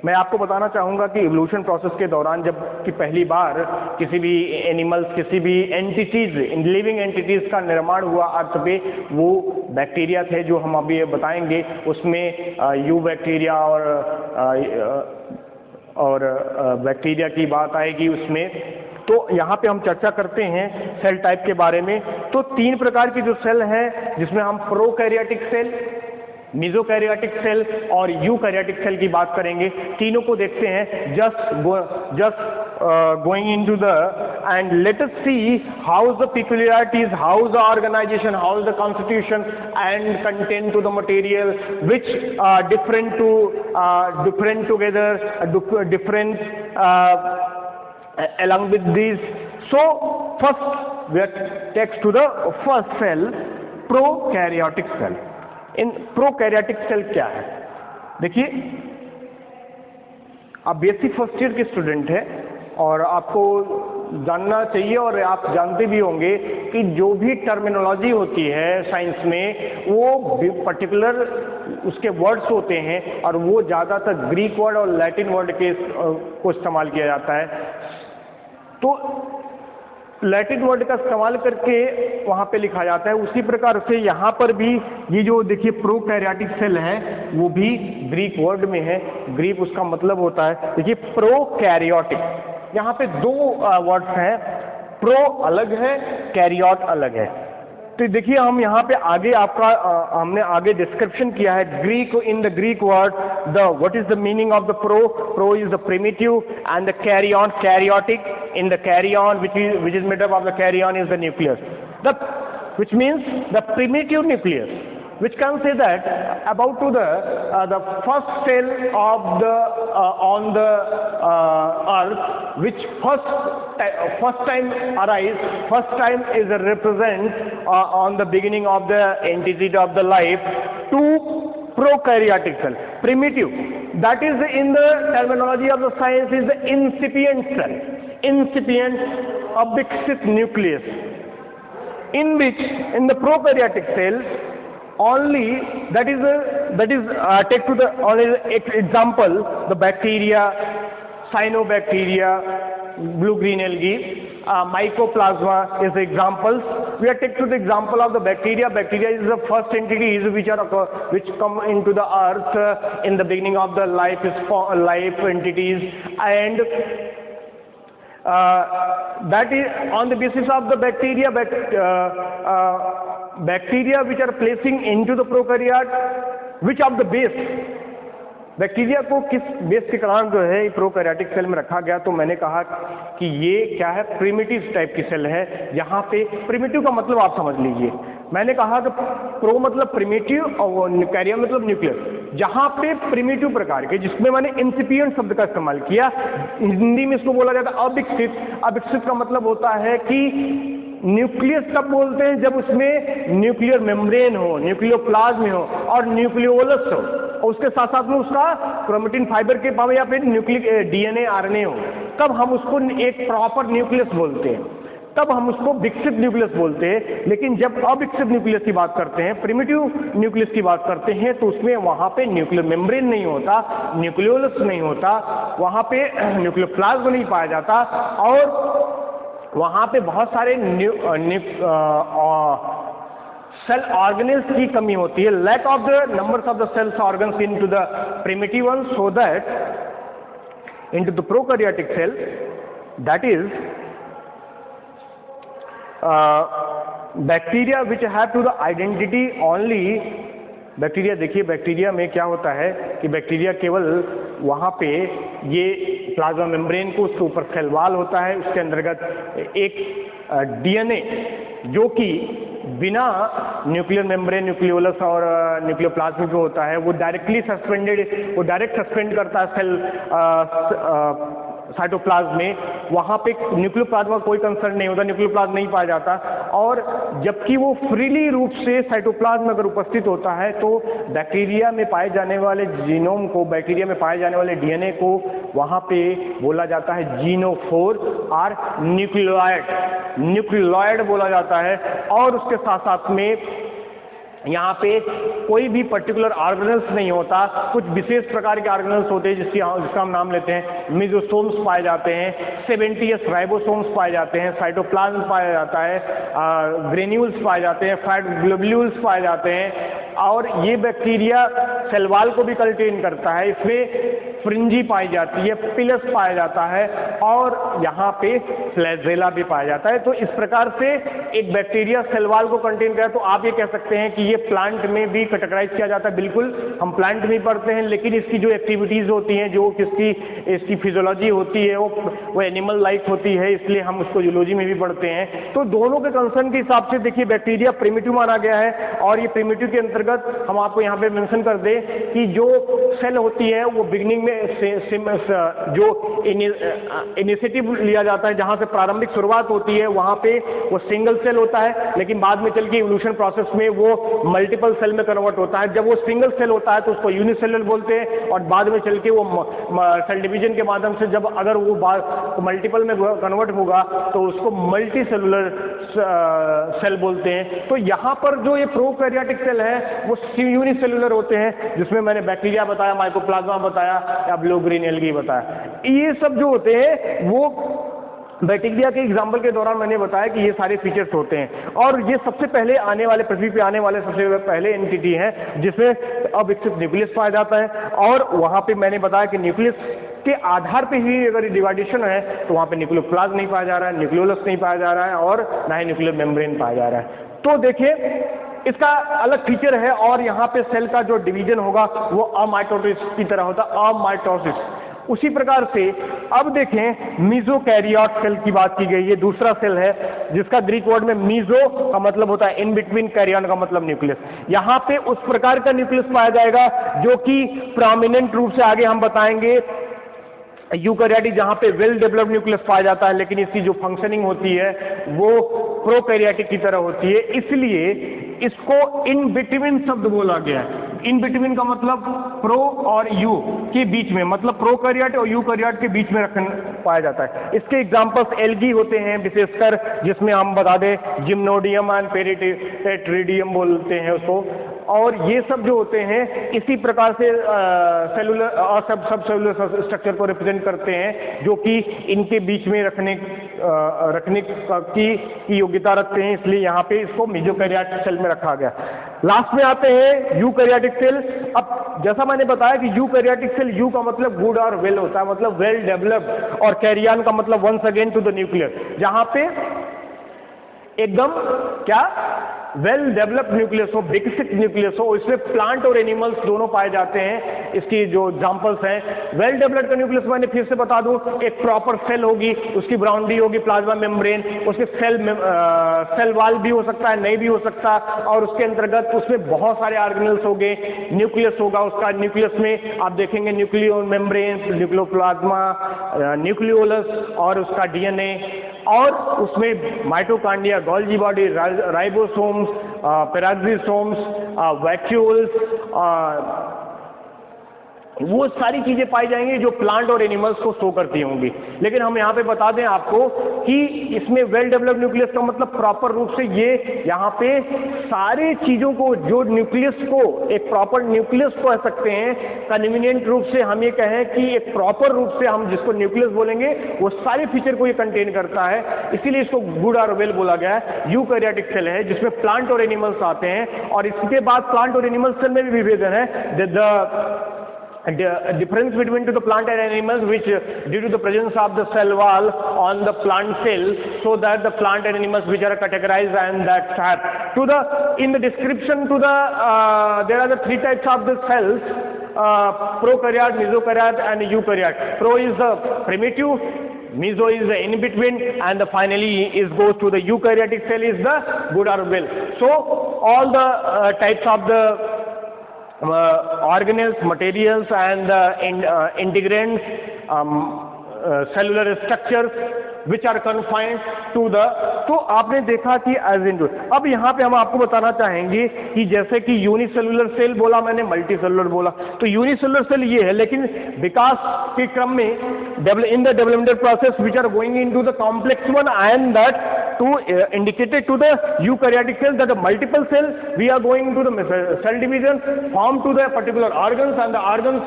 मैं आपको बताना चाहूँगा कि evolution process के दौरान जब कि पहली बार किसी भी एनिमल्स, किसी भी एंटिटीज, लिविंग एंटिटीज का निर्माण हुआ अर्थ पे, वो बैक्टीरिया थे जो हम अभी बताएंगे। उसमें यू बैक्टीरिया और बैक्टीरिया की बात आएगी उसमें। तो यहाँ पे हम चर्चा करते हैं सेल टाइप के बारे में। तो तीन प्रकार की जो सेल हैं, जिसमें हम प्रोकैरियोटिक सेल, मेसोकैरियोटिक सेल और यूकैरियोटिक सेल की बात करेंगे। तीनों को देखते हैं। just going into the and let us see how the peculiarities, how the organization, how the constitution and content to the material which are different together, different along with these. So first we take to the first cell, prokaryotic cell. इन prokaryotic cell क्या है? देखिए, आप basic first year के student हैं और आपको जानना चाहिए और आप जानते भी होंगे कि जो भी टर्मिनोलॉजी होती है साइंस में, वो पर्टिकुलर उसके वर्ड्स होते हैं और वो ज़्यादातर ग्रीक वर्ड और लैटिन वर्ड को इस्तेमाल किया जाता है। तो लैटिन वर्ड का इस्तेमाल करके वहाँ पे लिखा जाता है। उसी प्रकार से यहाँ पर भी ये जो देखिए प्रोकैरियोटिक सेल है, वो भी ग्रीक वर्ड में है। ग्रीक उसका मतलब होता है, देखिए प्रोकैरियोटिक, यहाँ पे दो वर्ड्स हैं, प्रो अलग है, कैरियोट अलग है। तो देखिए हम यहाँ पे आगे आपका हमने आगे डिस्क्रिप्शन किया है Greek, in the Greek word the what is the meaning of the pro is the primitive and the karyon karyotic, in the karyon which is made up of the carrion is the nucleus, which means the primitive nucleus, which can say that about to the first cell of the on the earth, which first time arise, first time is a represent on the beginning of the entity of the life to prokaryotic cell, primitive, that is in the terminology of the science is the incipient cell, incipient अविकसित nucleus. in which in the prokaryotic cells only that is take to the only example the bacteria, cyanobacteria, blue green algae, mycoplasma is the examples. We are take to the example of the bacteria. Bacteria is the first entities which come into the earth in the beginning of the life entities, and that is on the basis of the bacteria which are placing into the prokaryote, which of the base bacteria को किस base के कारण जो है prokaryotic cell में रखा गया। तो मैंने कहा कि ये क्या है, प्रिमिटिव टाइप की सेल है। यहाँ पे प्रिमिटिव का मतलब आप समझ लीजिए, मैंने कहा कि प्रो मतलब प्रिमिटिव और कैरियर मतलब न्यूक्लियस। जहाँ पे प्रिमिटिव प्रकार के, जिसमें मैंने इंसिपिएंट शब्द का इस्तेमाल किया, हिंदी में इसको बोला जाता है अविकसित। अविकसित का मतलब होता है कि न्यूक्लियस कब बोलते हैं, जब उसमें न्यूक्लियर मेम्ब्रेन हो, न्यूक्लियोप्लाज्म हो और न्यूक्लियोलस हो, और उसके साथ साथ में उसका क्रोमेटिन फाइबर के पावे या फिर न्यूक्लिक डीएनए आरएनए हो, तब हम उसको एक प्रॉपर न्यूक्लियस बोलते हैं, तब हम उसको विकसित न्यूक्लियस बोलते हैं। लेकिन जब अविकसित न्यूक्लियस की बात करते हैं, प्रिमिटिव न्यूक्लियस की बात करते हैं, तो उसमें वहाँ पे न्यूक्लियर मेम्ब्रेन नहीं होता, न्यूक्लियोलस नहीं होता, वहाँ पे न्यूक्लियोप्लाज्म नहीं पाया जाता, और वहाँ पे बहुत सारे सेल ऑर्गेनेल्स की कमी होती है। Lack of the numbers of the cells organs into the primitive one, so that into the prokaryotic cell, that is bacteria which have to the identity only. Bacteria देखिए, बैक्टीरिया में क्या होता है कि बैक्टीरिया केवल वहाँ पे ये प्लाज्मा मेम्ब्रेन को, उसके ऊपर सेल वॉल होता है, उसके अंतर्गत एक डीएनए जो कि बिना न्यूक्लियर मेम्ब्रेन, न्यूक्लियोलस और न्यूक्लियोप्लाज्म जो होता है, वो डायरेक्टली सस्पेंडेड, वो डायरेक्ट सस्पेंड करता है सेल साइटोप्लाज्म में। वहाँ पे न्यूक्लियोप्लाज्म का कोई कंसर्न नहीं होता, न्यूक्लियोप्लाज्म नहीं पाया जाता, और जबकि वो फ्रीली रूप से साइटोप्लाज्म अगर उपस्थित होता है, तो बैक्टीरिया में पाए जाने वाले जीनोम को, बैक्टीरिया में पाए जाने वाले डीएनए को वहाँ पे बोला जाता है जीनोफोर और न्यूक्लियोइड बोला जाता है। और उसके साथ साथ में यहाँ पे कोई भी पर्टिकुलर ऑर्गेनल्स नहीं होता, कुछ विशेष प्रकार के ऑर्गेनल्स होते हैं जिसका हम नाम लेते हैं मिजोसोम्स पाए जाते हैं, 70s राइबोसोम्स पाए जाते हैं, साइटोप्लाज्म पाया जाता है, ग्रेन्यूल्स पाए जाते हैं, फैट ग्लोब्यूल्स पाए जाते हैं, और ये बैक्टीरिया सेल वॉल को भी कंटेन करता है। इसमें फ्रिंजी पाई जाती है, पिलस पाया जाता है, और यहाँ पे फ्लैजेला भी पाया जाता है। तो इस प्रकार से एक बैक्टीरिया सेल वॉल को कंटेन करे। तो आप ये कह सकते हैं कि ये प्लांट में भी कैटेगराइज किया जाता है। बिल्कुल, हम प्लांट में पढ़ते हैं, लेकिन इसकी जो एक्टिविटीज होती हैं, जो इसकी फिजियोलॉजी होती है, वो एनिमल लाइफ होती है, इसलिए हम उसको जूलॉजी में भी पढ़ते हैं। तो दोनों के कंसर्न के हिसाब से देखिए, बैक्टीरिया प्रिमिटिव माना गया है, और ये प्रिमिटिव के अंतर्गत हम आपको यहाँ पे मेंशन कर दें कि जो सेल होती है वो बिगिनिंग में जो इनिशिएटिव लिया जाता है, जहाँ से प्रारंभिक शुरुआत होती है, वहाँ पे वो सिंगल सेल होता है, लेकिन बाद में चल के इवोल्यूशन प्रोसेस में वो मल्टीपल सेल में कन्वर्ट होता है। जब वो सिंगल सेल होता है तो उसको यूनिसेलुलर बोलते हैं, और बाद में चल के वो सेल डिवीजन के माध्यम से जब अगर वो मल्टीपल में कन्वर्ट होगा तो उसको मल्टी सेलुलर सेल बोलते हैं। तो यहाँ पर जो ये प्रोकैरियोटिक सेल है वो यूनिसेलुलर होते हैं, जिसमें मैंने बैक्टीरिया बताया, माइकोप्लाज्मा बताया, या ब्लू ग्रीन एल्गी बताया। ये सब जो होते हैं वो बैक्टीरिया के एग्जाम्पल के दौरान मैंने बताया कि ये सारे फीचर्स होते हैं, और ये सबसे पहले आने वाले, पृथ्वी पे आने वाले सबसे पहले एंटिटी है जिसमें अविकसित न्यूक्लियस पाया जाता है। और वहाँ पे मैंने बताया कि न्यूक्लियस के आधार पे ही अगर डिवाइडेशन है तो वहाँ पे न्यूक्लियोप्लाज्म नहीं पाया जा रहा है, न्यूक्लियोलस नहीं पाया जा रहा है, और ना ही न्यूक्लियर मेम्ब्रेन पाया जा रहा है। तो देखिए, इसका अलग फीचर है, और यहाँ पे सेल का जो डिवीजन होगा वो अमाइटोसिस की तरह होता है, अमाइटोसिस। उसी प्रकार से अब देखें, मीजोकैरियोट सेल की बात की गई है, दूसरा सेल है जिसका ग्रीक वर्ड में मीजो का मतलब होता है इन बिटवीन, कैरियन का मतलब न्यूक्लियस। यहाँ पे उस प्रकार का न्यूक्लियस पाया जाएगा जो कि प्रोमिनेंट रूप से आगे हम बताएंगे यूकैरियोटिक, जहाँ पे वेल डेवलप्ड न्यूक्लियस पाया जाता है, लेकिन इसकी जो फंक्शनिंग होती है वो प्रोकैरियोटिक की तरह होती है, इसलिए इसको इन बिटवीन शब्द बोला गया है। इन बिटवीन का मतलब प्रो और यू के बीच में, मतलब प्रोकैरियोट और यूकैरियोट के बीच में पाया जाता है। इसके एग्जांपल्स एल्गी होते हैं विशेषकर, जिसमें हम बता दें जिम्नोडियम एंड पेरिटेट्रिडियम बोलते हैं उसको, और ये सब जो होते हैं इसी प्रकार से सेलुलर और सब सेलुलर स्ट्रक्चर को रिप्रेजेंट करते हैं, जो कि इनके बीच में रखने की योग्यता रखते हैं, इसलिए यहाँ पे इसको मेसोकैरियोटिक सेल में रखा गया। लास्ट में आते हैं यूकैरियोटिक सेल। अब जैसा मैंने बताया कि यूकैरियोटिक सेल, यू का मतलब गुड और वेल होता है, मतलब वेल डेवलप्ड, और कैरियन का मतलब once again to the nucleus, जहां पे एकदम क्या वेल डेवलप्ड न्यूक्लियस हो, विकसित न्यूक्लियस हो, इसमें प्लांट और एनिमल्स दोनों पाए जाते हैं। इसकी जो एग्जांपल्स हैं, वेल डेवलप्ड का न्यूक्लियस मैंने फिर से बता दूं, एक प्रॉपर सेल होगी, उसकी बाउंड्री होगी प्लाज्मा मेम्ब्रेन, उसके सेल वाल भी हो सकता है, नहीं भी हो सकता, और उसके अंतर्गत उसमें बहुत सारे ऑर्गेनेल्स होंगे, न्यूक्लियस होगा उसका, न्यूक्लियस में आप देखेंगे न्यूक्लियो मेम्ब्रेन, न्यूक्लियोप्लाज्मा, न्यूक्लियोलस और उसका डीएनए, और उसमें mitochondria, Golgi body, ribosomes, peroxisomes, vacuoles, वो सारी चीजें पाई जाएंगी जो प्लांट और एनिमल्स को शो करती होंगी। लेकिन हम यहाँ पे बता दें आपको कि इसमें वेल डेवलप्ड न्यूक्लियस का मतलब प्रॉपर रूप से ये यहाँ पे सारी चीजों को, जो न्यूक्लियस को एक प्रॉपर न्यूक्लियस कह सकते हैं, कन्वीनियंट रूप से हम ये कहें कि एक प्रॉपर रूप से हम जिसको न्यूक्लियस बोलेंगे वो सारे फीचर को ये कंटेन करता है, इसीलिए इसको गुड और वेल बोला गया है। यूकैरियोटिक सेल है जिसमें प्लांट और एनिमल्स आते हैं, और इसके बाद प्लांट और एनिमल सेल में भी विभेदन है। The difference between to the plant and animals, which due to the presence of the cell wall on the plant cell, so that the plant and animals which are categorized and that have to the in the description to the there are the three types of the cells, prokaryote, mesokaryote and eukaryote. Pro is the primitive, meso is the in between, and the finally is goes to the eukaryotic cell is the good or well. So all the types of the organelles, materials and integrants, cellular structures which are confined to the, तो आपने देखा कि as in. अब यहाँ पे हम आपको बताना चाहेंगे कि जैसे कि यूनिसेलुलर सेल बोला मैंने, मल्टी सेलुलर बोला, तो यूनिसेलुलर सेल ये है, लेकिन विकास के क्रम में in the development process which are going in to the complex one, and that to indicated to the eukaryotic cell that the multiple cell we are going to the cell division form to the particular organs, and the organs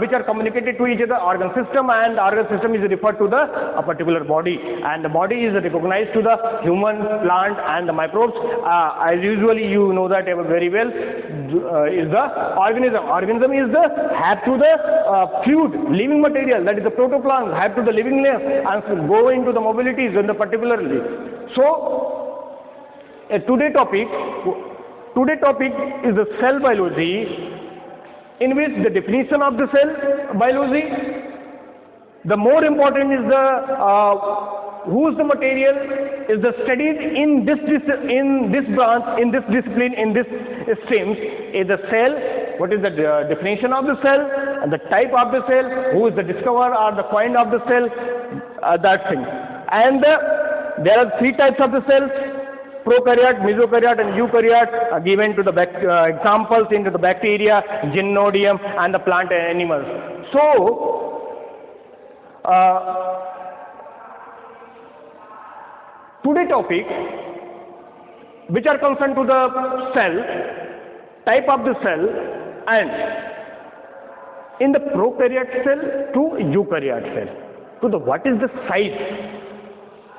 which are communicated to each other, organ system, and organ system is referred to the a particular body, and the body is recognized to the human, plant and the microbes. As usually you know that very well, is the organism. Organism is the have to the fluid living material, that is the protoplasm, have to the living layer and go into the mobilities in the particularly. So today topic is the cell biology, in which the definition of the cell biology, the more important is the whose the material is the studied in this branch, in this discipline, in this streams, is the cell. What is the definition of the cell, and the type of the cell, who is the discoverer or the point of the cell, that thing. And there are three types of the cells: prokaryote, mesokaryote and eukaryote, given to the examples into the bacteria, gymnodium and the plant and animals. So today topic which are concerned to the cell, type of the cell, and in the prokaryote cell to eukaryote cell, to the what is the size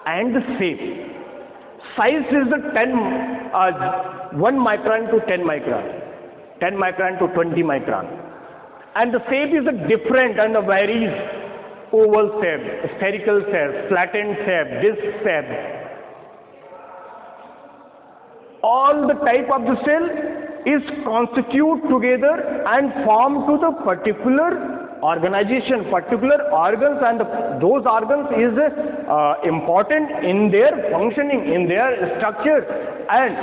and the shape. Size is the 1 micron to 10 micron, 10 micron to 20 micron, and the shape is different and varies: oval shape, spherical shape, flattened shape, disc shape. All the type of the cell is constitute together and form to the particular organization, particular organs, and those organs is important in their functioning, in their structure, and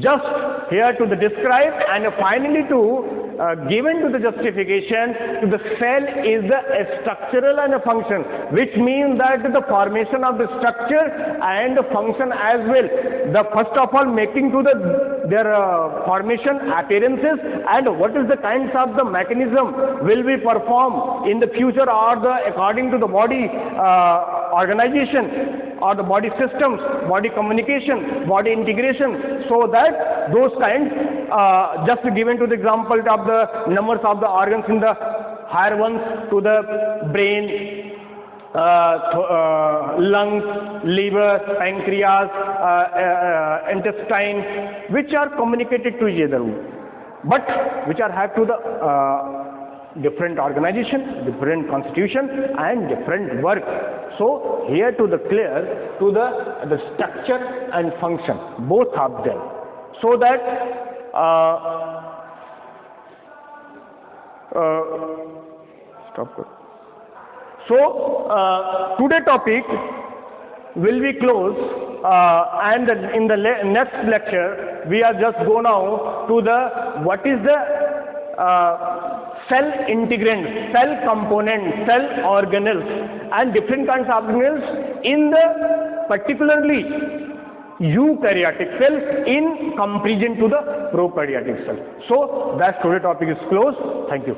just here to the describe and finally to given to the justification to the cell is the structural and a function, which means that the formation of the structure and the function as well. The first of all making to their formation appearances and what is the kinds of the mechanism will be performed in the future or the according to the body organization or the body systems, body communication, body integration, so that those kinds, just given to the example of the numbers of the organs in the higher ones to the brain, lungs, liver, pancreas, intestine, which are communicated to each other, but which are have to the different organization, different constitution and different work. So here to the clear to the structure and function, both of them, so that today topic will be closed, and in the next lecture we are just go now to the what is the cell integrants, cell components, cell organelles and different kinds of organelles in the particularly eukaryotic cell in comparison to the prokaryotic cell. So that today topic is closed. Thank you.